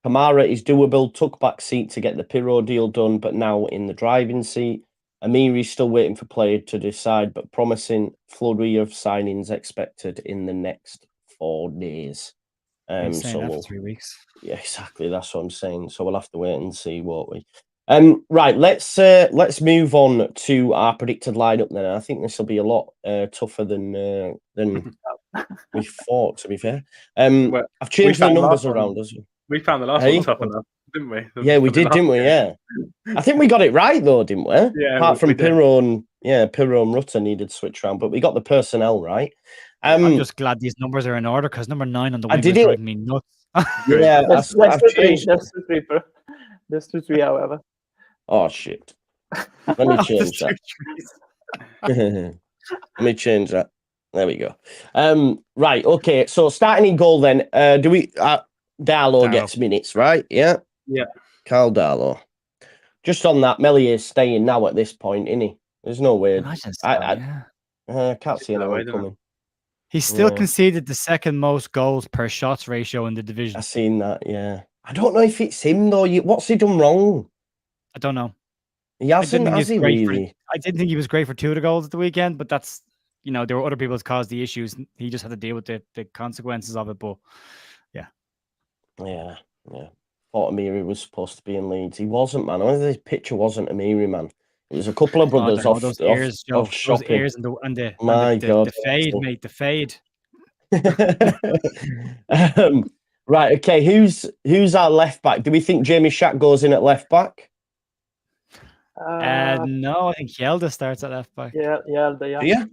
Kamara is doable, took back seat to get the Pirro deal done, but now in the driving seat. Amiri's still waiting for player to decide, but promising flurry of signings expected in the next 4 days. Been saying that for we'll, 3 weeks. yeah, exactly. That's what I'm saying. So we'll have to wait and see, won't we? Right, let's move on to our predicted lineup then. I think this will be a lot tougher than we thought, to be fair. Well, I've changed the found the numbers last one. around as well. We found the last Hey? one tough enough, didn't we? Yeah, we For the did, last didn't we? game. Yeah. I think we got it right though, didn't we? Yeah, Apart from we did. Pirro and Rutter needed to switch around, but we got the personnel right. I'm just glad these numbers are in order because number 9 on the I wing did was it. driving me nuts. Yeah, That's I've the three. changed. That's the three. That's the three, however. Oh shit! Let me change that. Let me change that. There we go. Right, okay. So starting in goal then. Do we Darlow gets minutes, right? Yeah. Yeah. Carl Darlow. Just on that, Mellier's staying now at this point, isn't he? There's no way. Imagine so, yeah. I can't see anyone coming. He still conceded the second most goals per shots ratio in the division. I've seen that, yeah. I don't know if it's him though. What's he done wrong? I don't know. He hasn't, has he really? I didn't think he was great for 2 of the goals at the weekend, but that's, there were other people that caused the issues. He just had to deal with the consequences of it. But yeah. Yeah. Thought Amiri was supposed to be in Leeds. He wasn't, man. This picture wasn't Amiri, man. It was a couple of brothers off those ears, Joe. off shopping. Those ears and the fade, mate. The fade. Right, okay. Who's our left back? Do we think Jamie Shack goes in at left back? No, I think Yelda starts at left back. Yeah. Yeah.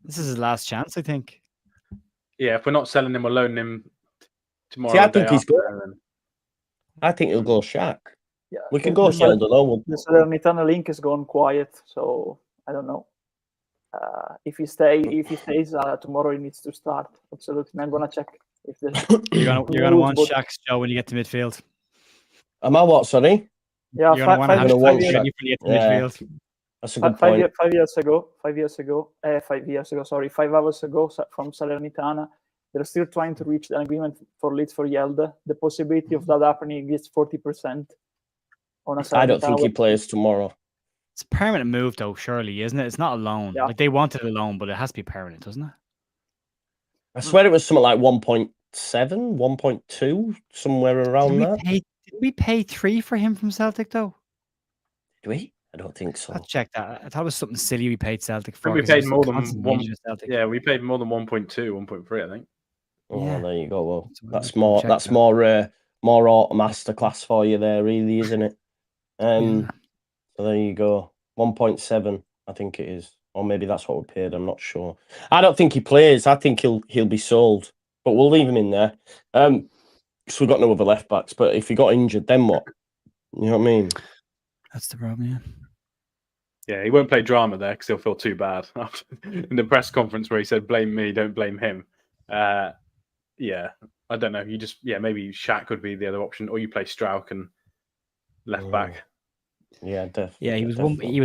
This is his last chance, I think. Yeah, if we're not selling him or loaning him tomorrow, See, I think he's good. then... I think he'll go Shack. Yeah, we can go Yelda though. The Salernitana link has gone quiet, so I don't know. If he stays tomorrow, he needs to start. Absolutely, I'm gonna check if you're gonna want Shack's Joe when you get to midfield. Am I what? Sorry. Yeah, you're gonna want Shack when you get to midfield. That's a good point. 5 years ago. 5 hours ago from Salernitana, they're still trying to reach an agreement for Leeds for Yelda. The possibility of that happening is 40%. I don't think he plays tomorrow. It's a permanent move, though, surely, isn't it? It's not a loan. Yeah. Like they wanted a loan, but it has to be permanent, doesn't it? I swear it was something like 1.7, 1.2, somewhere around that. Did we pay 3 for him from Celtic, though? Did we? I don't think so. I'll check that. I thought it was something silly we paid Celtic for. We paid more than 1. Celtic. Yeah, we paid more than 1.2, 1.3, I think. Oh, Yeah. there you go. Well, that's more auto masterclass for you there, really, isn't it? So there you go. 1.7, I think it is. Or maybe that's what we paid. I'm not sure. I don't think he plays. I think he'll be sold. But we'll leave him in there. So we've got no other left backs. But if he got injured, then what? You know what I mean? That's the problem, yeah. Yeah, he won't play drama there because he'll feel too bad. In the press conference where he said, blame me, don't blame him. Yeah, I don't know. Maybe Shaq could be the other option. Or you play Strauch and left back. Yeah, definitely. Yeah, he was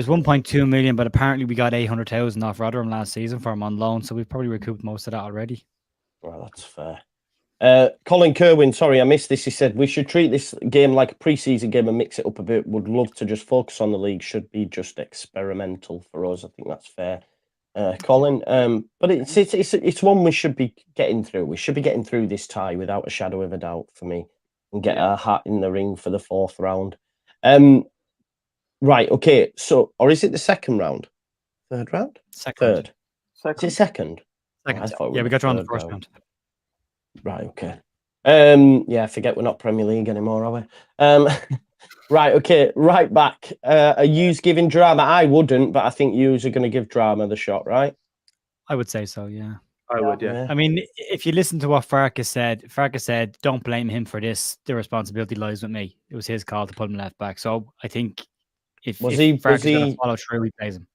1.2 million, but apparently we got 800,000 off Rotherham last season for him on loan, so we've probably recouped most of that already. Well, that's fair. Colin Kerwin, sorry, I missed this. He said we should treat this game like a pre-season game and mix it up a bit. Would love to just focus on the league. Should be just experimental for us. I think that's fair, Colin. But it's one we should be getting through. We should be getting through this tie without a shadow of a doubt for me, and get our hat in the ring for the 4th round. Right, okay. So, or is it the 2nd round? 3rd round? Second. Is it second? Second. We got you on the first round. Right, okay. I forget we're not Premier League anymore, are we? Right, okay. Right back. Are yous giving Drama? I wouldn't, but I think yous are going to give Drama the shot, right? I would say so, yeah. I would, yeah. I mean, if you listen to what Farkas said, don't blame him for this. The responsibility lies with me. It was his call to put him left back. So I think if Farkas is going to follow through, he plays him.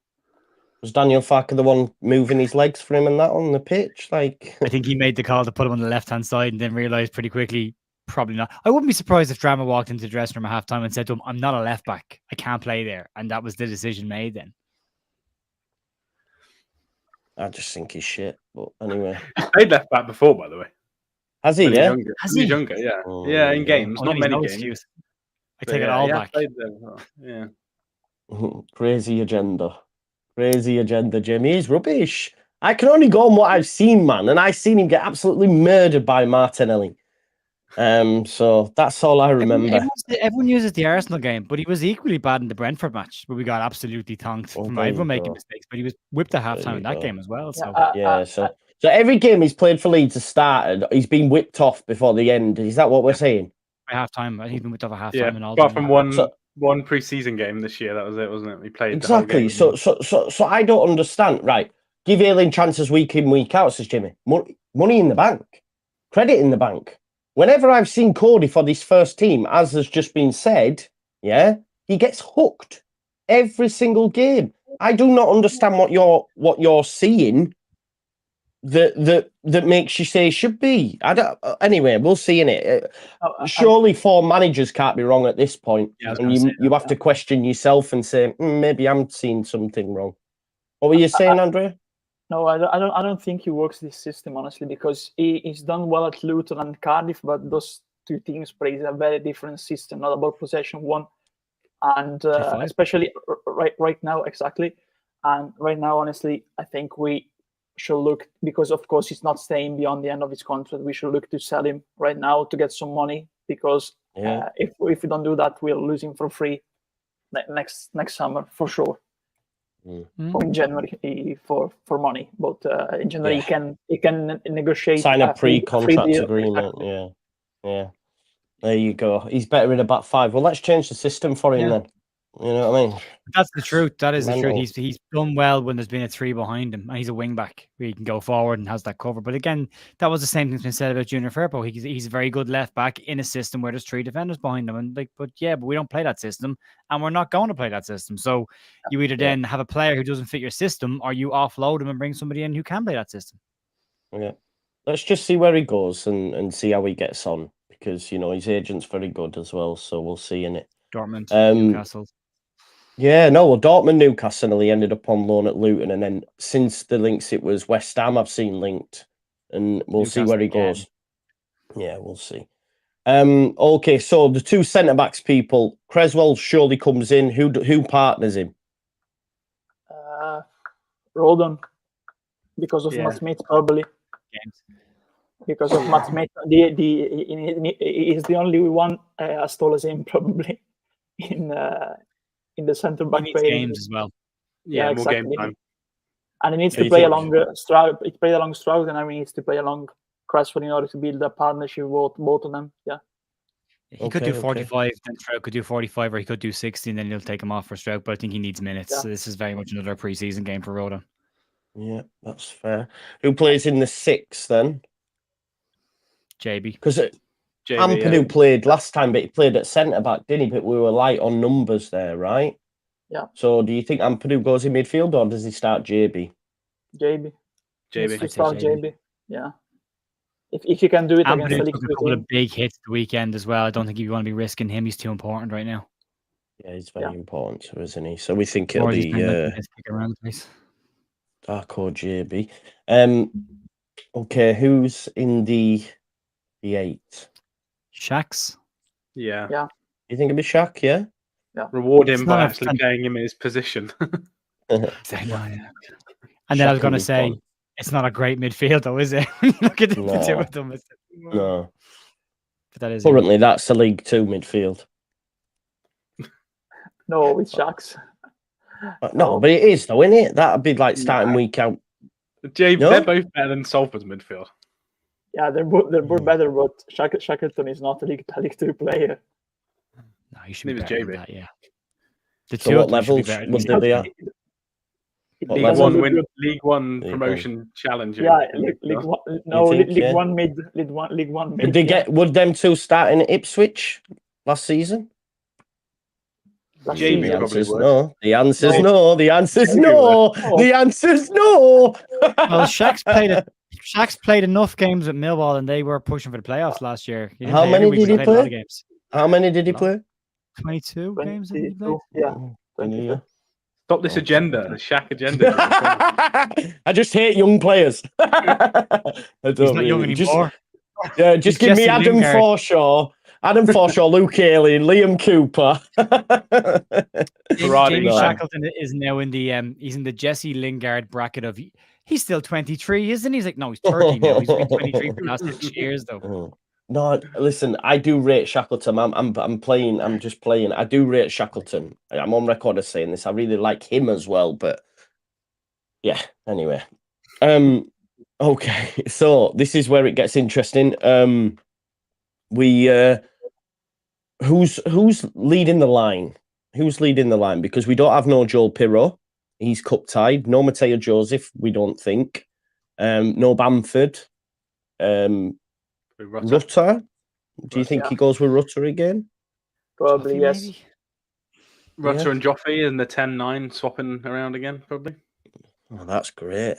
Was Daniel Farke the one moving his legs for him and that on the pitch? Like, I think he made the call to put him on the left-hand side and then realised pretty quickly, probably not. I wouldn't be surprised if Drama walked into the dressing room at halftime and said to him, I'm not a left back. I can't play there. And that was the decision made then. I just think he's shit. But anyway. He's played left back before, by the way. Has he, yeah? Has he? He's younger, yeah. Yeah, in games. Not many games. Excuse. I take it all back. Yeah. Crazy agenda. Crazy agenda, Jamie. He's rubbish. I can only go on what I've seen, man. And I've seen him get absolutely murdered by Martinelli. So that's all I remember. Everyone uses the Arsenal game, but he was equally bad in the Brentford match where we got absolutely tonked from everyone making mistakes. But he was whipped at halftime in that game as well. So so every game he's played for Leeds has started. He's been whipped off before the end. Is that what we're saying? By halftime, I think he's been whipped off at halftime. Yeah, and all. apart from one pre-season game this year, that was it, wasn't it? We played exactly. The whole game. So I don't understand. Right, give Ayling chances week in, week out, says Jimmy. Money in the bank, credit in the bank. Whenever I've seen Cody for this first team, as has just been said, yeah, he gets hooked every single game. I do not understand what you're seeing that makes you say should be. I don't. Anyway, we'll see in it. Surely 4 managers can't be wrong at this point, and you have to question yourself and say maybe I'm seeing something wrong. What were you saying, Andrea? No, I don't think he works this system, honestly, because he's done well at Luton and Cardiff, but those two teams play a very different system, not about possession one, and especially right now, exactly. And right now, honestly, I think we should look, because of course he's not staying beyond the end of his contract. We should look to sell him right now to get some money, because if we don't do that, we'll lose him for free next summer for sure. Or in January for money, but in January he can negotiate, sign a pre-contract agreement. Exactly. Yeah. There you go. He's better in a back 5. Well, let's change the system for him then. You know what I mean? That's the truth. That is the truth. He's done well when there's been a 3 behind him, and he's a wing back where he can go forward and has that cover. But again, that was the same thing that's been said about Junior Firpo. He's a very good left back in a system where there's 3 defenders behind him, and but we don't play that system, and we're not going to play that system. So you either then have a player who doesn't fit your system, or you offload him and bring somebody in who can play that system. Yeah, let's just see where he goes and see how he gets on, because his agent's very good as well. So we'll see in it. Dortmund, Newcastle. Yeah, no, well, Dortmund, Newcastle, he ended up on loan at Luton, and then since the links, it was West Ham I've seen linked, and we'll see where he goes. Yeah, we'll see. Okay, so the 2 centre-backs people, Creswell surely comes in. Who partners him? Rodon, because of Matt Smith, probably. Because of Matt Smith, he's the only one as tall as him, probably, in the centre back games as well. Yeah, exactly. More game time. And he needs to play along Stroud. He played along Stroud, and now he needs to play along Creswell in order to build a partnership with both of them. Yeah. He could do 45, then Stroud could do 45, or he could do 60, and then he'll take him off for Stroud. But I think he needs minutes. Yeah. So this is very much another pre-season game for Rodon. Yeah, that's fair. Who plays in the 6 then? JB. Because Ampadu played last time, but he played at centre-back, didn't he? But we were light on numbers there, right? Yeah. So do you think Ampadu goes in midfield, or does he start JB? JB. Start JB. Yeah. If you can do it against the Leeds, a couple of big hits the weekend as well. I don't think you want to be risking him. He's too important right now. Yeah, he's very important, isn't he? So we think it'll be Darko JB. Okay, who's in the 8? Shaq's. Yeah. You think it'll be Shaq? Yeah. Reward him by actually playing him in his position. Exactly. And then I was going to say, it's not a great midfield, though, is it? Look at the 2 of them. No. But that is currently that's a League 2 midfield. No, it's Shaq's. No, but it is though, isn't it? That'd be like starting week out. They're both better than Salford's midfield. Yeah, they're both better, but Shackleton is not a League 2 player. No, you should be better than that, yeah. The 2 what levels would they be at? League doesn't One look win, good. League One League promotion challenge. Yeah, League One. No, think, League yeah? One mid. League One mid. Did they yeah. would them two start in Ipswich last season? Last Jamie season? The probably answer's would. no. The answer's No. no. The answer's Jamie no. would. The answer's no. Well, Shaq's played enough games with Millwall, and they were pushing for the playoffs last year. He didn't How play every many week, did but he played a lot of play? games. How many did he No. play? 22 games, I think he played. 22, yeah. Oh, 22. yeah. Stop this Okay. agenda, the Shaq agenda. James. I just hate young players. I He's don't not young really. anymore. Just He's give me Jesse Adam Lingard. Forshaw, Luke Haley, and Liam Cooper. Berardi, Jamie no. Shackleton is now in the he's in the Jesse Lingard bracket of he's still 23, isn't he? He's like, no, he's 30 now. He's been 23 for the last 6 years though. Oh. No, listen, I do rate Shackleton. I'm playing. I'm just playing. I do rate Shackleton. I'm on record as saying this. I really like him as well. But yeah. Anyway, okay. So this is where it gets interesting. Who's leading the line? Who's leading the line? Because we don't have no Joel Pirro. He's cup tied. No Mateo Joseph. We don't think. No Bamford. Rutter. Do you think he goes with Rutter again? Probably, Toffee, yes. maybe? Rutter Yeah. and Joffrey and the 10-9 swapping around again, probably. Oh, that's great.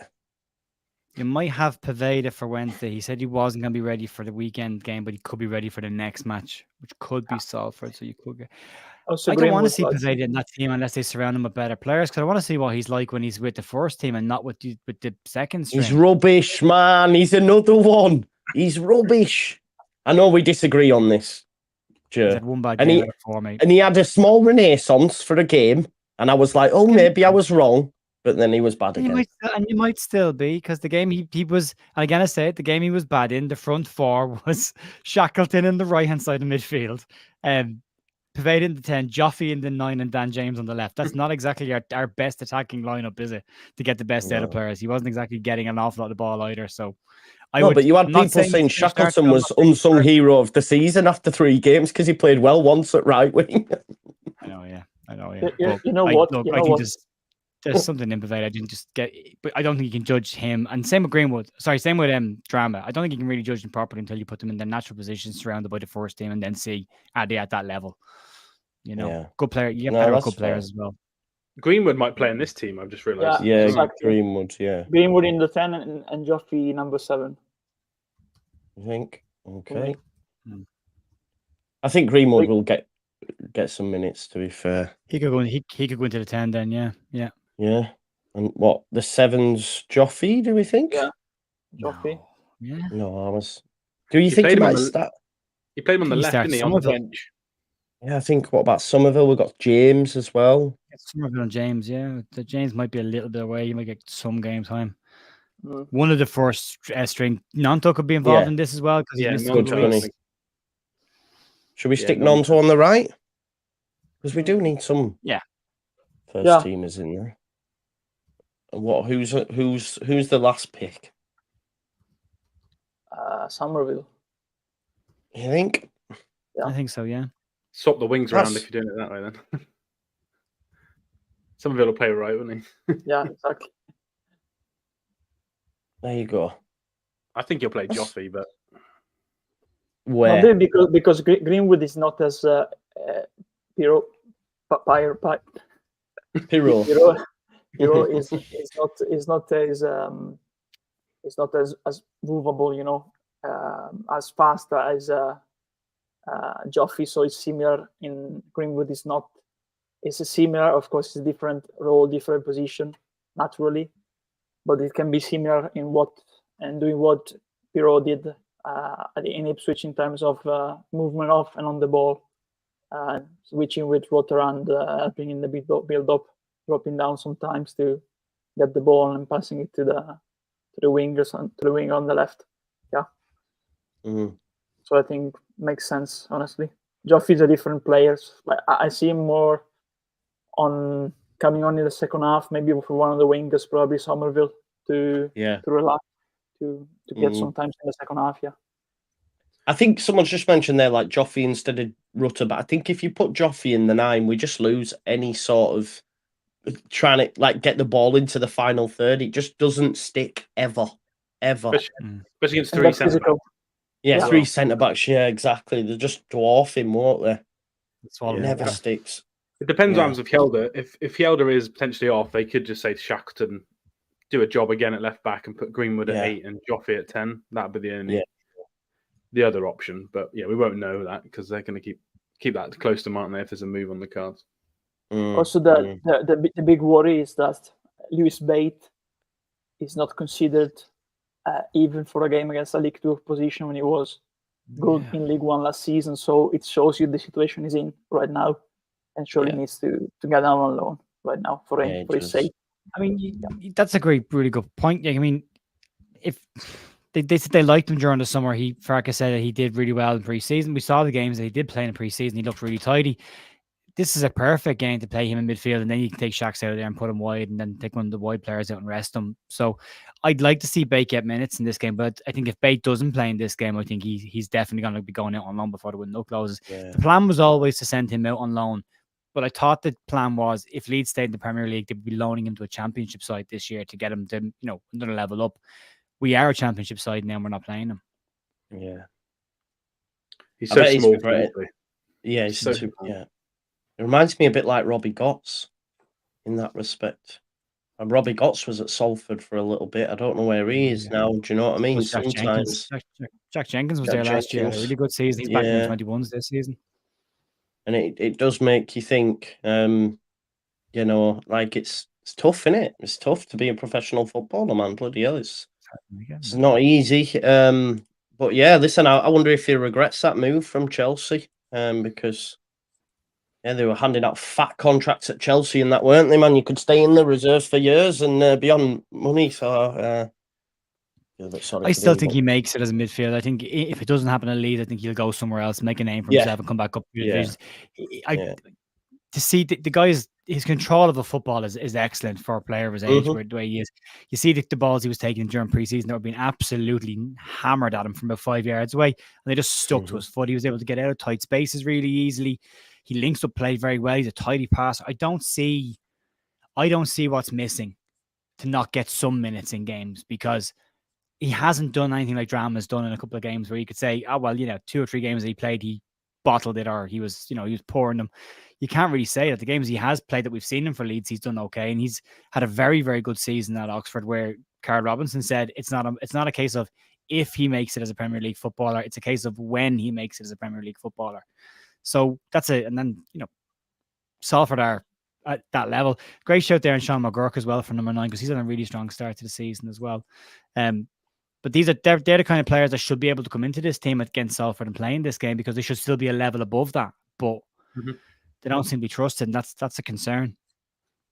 You might have Paveda for Wednesday. He said he wasn't going to be ready for the weekend game, but he could be ready for the next match, which could be Salford. So you could get. Also, I don't want to Greenwood see was- Paveda in that team unless they surround him with better players. Because I want to see what he's like when he's with the first team and not with the second string. He's rubbish, man. He's another one. He's rubbish. I know we disagree on this, He's Joe. had one bad And game he- out of 4, mate. And he had a small renaissance for a game, and I was like, oh, maybe I was wrong. But then he was bad And you again. might still be, because the game he was, and again I say it, the game he was bad in, the front four was Shackleton in the right hand side of midfield, Paveda in the 10, Joffrey in the 9, and Dan James on the left. That's not exactly our best attacking lineup, is it? To get the best out of No. players. He wasn't exactly getting an awful lot of the ball either. So But you had I'm not people saying he's gonna start, Shackleton I'm was not saying he's unsung starting. hero of the season after 3 games because he played well once at right wing. I know, yeah. You know But what? Look, You I know think what? there's something in Paveda I didn't just get, but I don't think you can judge him. And same with Greenwood. Sorry, same with Drama. I don't think you can really judge them properly until you put them in their natural position, surrounded by the first team, and then see are they at that level. You know, Yeah. good player. You get No, better with that's good players fair. as well. Greenwood might play in this team, I've just realised. Yeah, Exactly. Greenwood, yeah. Greenwood in the 10 and Joffrey number 7. I think. Okay. me. Hmm. I think Greenwood will get some minutes, to be fair. He could go. He could go into the 10 then. Yeah. Yeah. And what, the 7's Joffrey, do we think? Yeah. Joffrey. No. Yeah. No, I was. Do you He think he played him on might the- start? He played him on the He left, starts didn't he, on the Somerville. bench? Yeah, I think, what about Somerville? We've got James as well. Somerville and James. Yeah, the James might be a little bit away. You might get some game time. Mm. One of the first string. Nanto could be involved Yeah. in this as well because Yeah, he's missed good some for weeks. me. Should we Yeah, stick no, Nonto on the right? Because we do need some Yeah. first Yeah. teamers in there. And what? Who's the last pick? Somerville. You think? I think so. Yeah. Swap the wings around That's- if you're doing it that way, then. Somerville will play right, wouldn't he? Yeah, exactly. There you go. I think he'll play That's- Joffrey, but Where? No, because Greenwood is not as Piro. Pirro. Piro is not as movable, you know, as fast as Joffrey. So it's similar. In Greenwood is not. It's a similar. Of course, it's a different role, different position, naturally, but it can be similar in doing what Piro did in Ipswich in terms of movement off and on the ball, switching with Rutter and helping in the build up, dropping down sometimes to get the ball and passing it to the wingers and to the wing on the left. Yeah. Mhm. So I think makes sense, honestly. Joffrey's a different player. Like I see him more on coming on in the second half, maybe for one of the wingers, probably Somerville, to Yeah. relax, to get sometimes in the second half. Yeah. I think someone's just mentioned there, like Joffrey instead of Rutter, but I think if you put Joffrey in the 9, we just lose any sort of trying to like get the ball into the final third. It just doesn't stick ever. Especially against And three that physical. Yeah, Yeah. 3 centre backs. Yeah, exactly. They're just dwarfing, won't they? Swallow Never Yeah. sticks. It depends Yeah. on if Hjelde. If Hjelde is potentially off, they could just say to Shackleton, do a job again at left back and put Greenwood at 8 and Joffrey at 10. That'd be the only the other option. But yeah, we won't know that because they're going to keep that close to them, aren't they? If there's a move on the cards. Also, the big worry is that Lewis Bate is not considered even for a game against a League Two opposition when he was good in League One last season. So it shows you the situation he's in right now, and surely needs to get down on loan right now for his sake. I mean, that's a really good point. I mean, if they said they liked him during the summer, Farkas said that he did really well in pre-season. We saw the games that he did play in pre-season. He looked really tidy. This is a perfect game to play him in midfield, and then you can take Shax out of there and put him wide, and then take one of the wide players out and rest him. So I'd like to see Bate get minutes in this game, but I think if Bate doesn't play in this game, I think he's definitely going to be going out on loan before the window closes. Yeah. The plan was always to send him out on loan, but I thought the plan was if Leeds stayed in the Premier League, they'd be loaning him to a Championship side this year to get him to another level up. We are a Championship side now, and we're not playing him. Yeah, he's so small. Yeah, he's so small. Yeah. It reminds me a bit like Robbie Gotts in that respect. And Robbie Gotts was at Salford for a little bit. I don't know where he is now. Do you know what I mean? Sometimes Jack Jenkins was there last year. Had a really good season. He's back in the 21s this season. And it does make you think, like it's tough, isn't it? It's tough to be a professional footballer, man. Bloody hell, it's not easy. But yeah, listen, I wonder if he regrets that move from Chelsea, because they were handing out fat contracts at Chelsea and that, weren't they, man? You could stay in the reserves for years and be on money. So I still think he makes it as a midfield. I think if it doesn't happen at Leeds, I think he'll go somewhere else, make a name for himself, and come back up to divisions. To see the guy's his control of the football is excellent for a player of his age, where the way he is. You see the balls he was taking during preseason that were being absolutely hammered at him from about 5 yards away, and they just stuck to his foot. He was able to get out of tight spaces really easily. He links up play very well. He's a tidy passer. I don't see what's missing to not get some minutes in games, because he hasn't done anything like Drama's done in a couple of games where you could say, 2 or 3 games that he played, he bottled it, or he was pouring them. You can't really say that. The games he has played that we've seen him for Leeds, he's done okay, and he's had a very, very good season at Oxford, where Carl Robinson said it's not a case of if he makes it as a Premier League footballer, it's a case of when he makes it as a Premier League footballer. So that's it. And then, Salford are at that level. Great shout there on Sean McGurk as well for number 9, because he's had a really strong start to the season as well. But they're the kind of players that should be able to come into this team against Salford and play in this game, because they should still be a level above that. But they don't seem to be trusted, and that's a concern.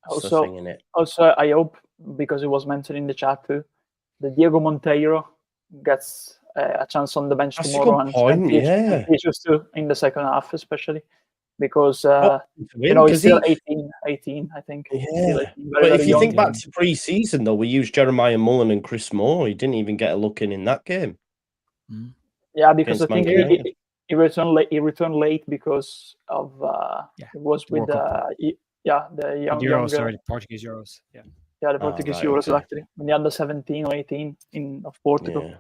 Also, I hope, because it was mentioned in the chat too, that Diego Monteiro gets a chance on the bench tomorrow, and just in the second half, especially because he's still 18, I think. Yeah, but if you think back to pre-season, though, we used Jeremiah Mullen and Chris Moore. He didn't even get a look in that game. Yeah, because I think he returned late. He returned late because of it was with the Euros, the Portuguese Euros. The Portuguese Euros, actually, when the under 17 or 18 of Portugal.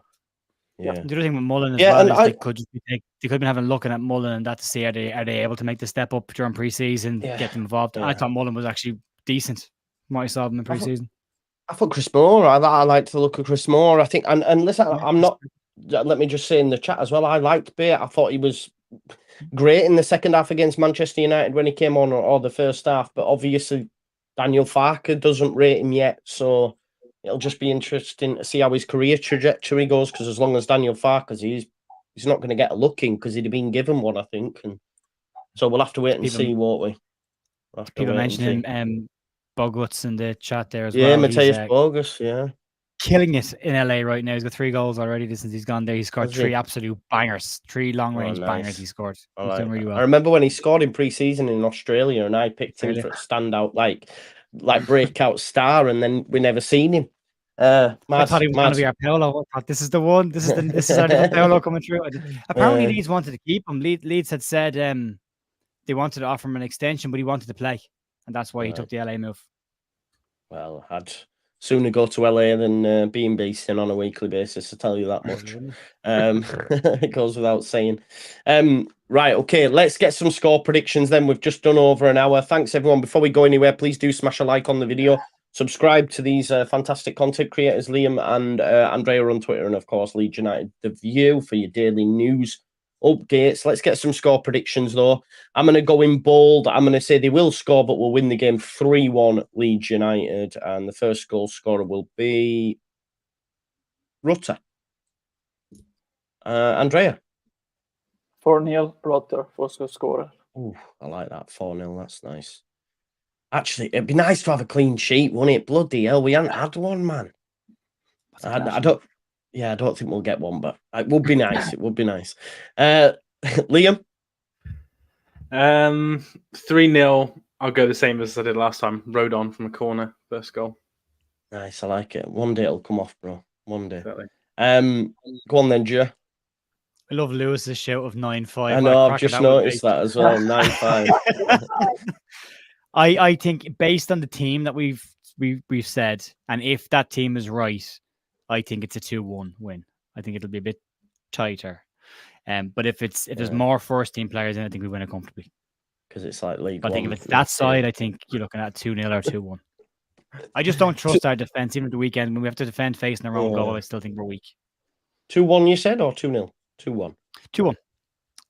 The other thing with Mullen as well is they could have been looking at Mullen and that to see are they able to make the step up during pre-season, get them involved. I thought Mullen was actually decent. What I saw him in pre-season. I thought Chris Moore. I liked the look of Chris Moore. I think, and listen, I'm not. Let me just say in the chat as well, I liked Bate. I thought he was great in the second half against Manchester United when he came on, or the first half. But obviously, Daniel Farke doesn't rate him yet, so it'll just be interesting to see how his career trajectory goes. Because as long as Daniel Farke's, he's not going to get a look in, because he'd have been given one, I think. And so we'll have to wait and see, won't we? People mentioning Boguts in the chat there as well. Yeah, Mateus Bogus, killing it in LA right now. He's got 3 goals already since he's gone there. He scored 3 absolute bangers, 3 long-range bangers he scored. He's done really well. I remember when he scored in pre-season in Australia, and I picked him for a standout, like breakout star, and then we never seen him. I thought he was going to be our Paolo. I thought this is the one. This is our different Paolo coming through. Apparently, Leeds wanted to keep him. Leeds had said they wanted to offer him an extension, but he wanted to play, and that's why he took the LA move. Well, I'd sooner go to LA than be in Beeston on a weekly basis, to tell you that much. It goes without saying. Right, okay, let's get some score predictions then. We've just done over an hour. Thanks, everyone. Before we go anywhere, please do smash a like on the video. Subscribe to these fantastic content creators, Liam and Andrea on Twitter, and, of course, Leeds United The View for your daily news updates. Let's get some score predictions, though. I'm going to go in bold. I'm going to say they will score, but we'll win the game 3-1 Leeds United. And the first goal scorer will be Rutter. Andrea. 4-0 Rutter, first goal scorer. Ooh, I like that. 4-0. That's nice. Actually, it'd be nice to have a clean sheet, wouldn't it? Bloody hell, we haven't had one, man. I don't think we'll get one, but it would be nice. It would be nice. Liam? 3-0. I'll go the same as I did last time. Rodon from a corner, first goal. Nice, I like it. One day it'll come off, bro. One day. Exactly. Go on then, Joe. I love Lewis's shout of 9-5. I know, I've just noticed that as well. 9-5. I think based on the team that we've said, and if that team is right, I think it's a 2-1 win. I think it'll be a bit tighter. But if there's more first team players, then I think we win it comfortably. Because it's like League I think One. if it's that side, I think you're looking at 2-0 or 2-1. I just don't trust our defense. Even at the weekend, when we have to defend facing their own goal, I still think we're weak. 2-1, you said, or 2-0? 2-1. 2-1.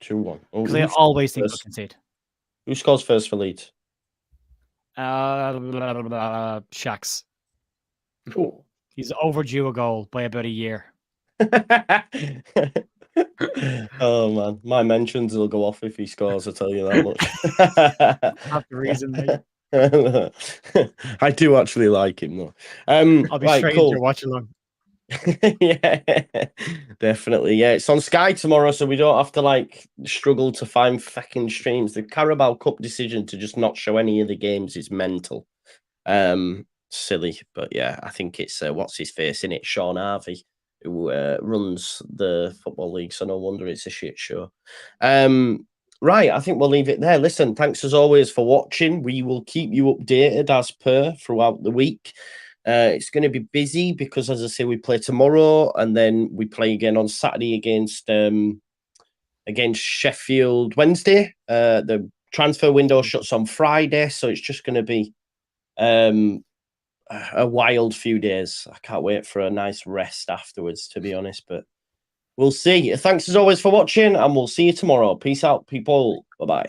2-1. Because I always think we can concede. Who scores first for Leeds? Shax. He's overdue a goal by about a year. Oh man, my mentions will go off if he scores. I tell you that much. That's the reason, mate. I do actually like him though. I'll be right, straight cool. into your watch along. Yeah, definitely. Yeah, it's on Sky tomorrow, so we don't have to struggle to find fucking streams. The Carabao Cup decision to just not show any of the games is mental. Silly, but yeah, I think it's what's his face in it, Sean Harvey, who runs the Football League. So no wonder it's a shit show. Right, I think we'll leave it there. Listen, thanks as always for watching. We will keep you updated as per throughout the week. It's going to be busy because, as I say, we play tomorrow and then we play again on Saturday against Sheffield Wednesday. The transfer window shuts on Friday, so it's just going to be a wild few days. I can't wait for a nice rest afterwards, to be honest, but we'll see. Thanks as always for watching, and we'll see you tomorrow. Peace out, people. Bye-bye.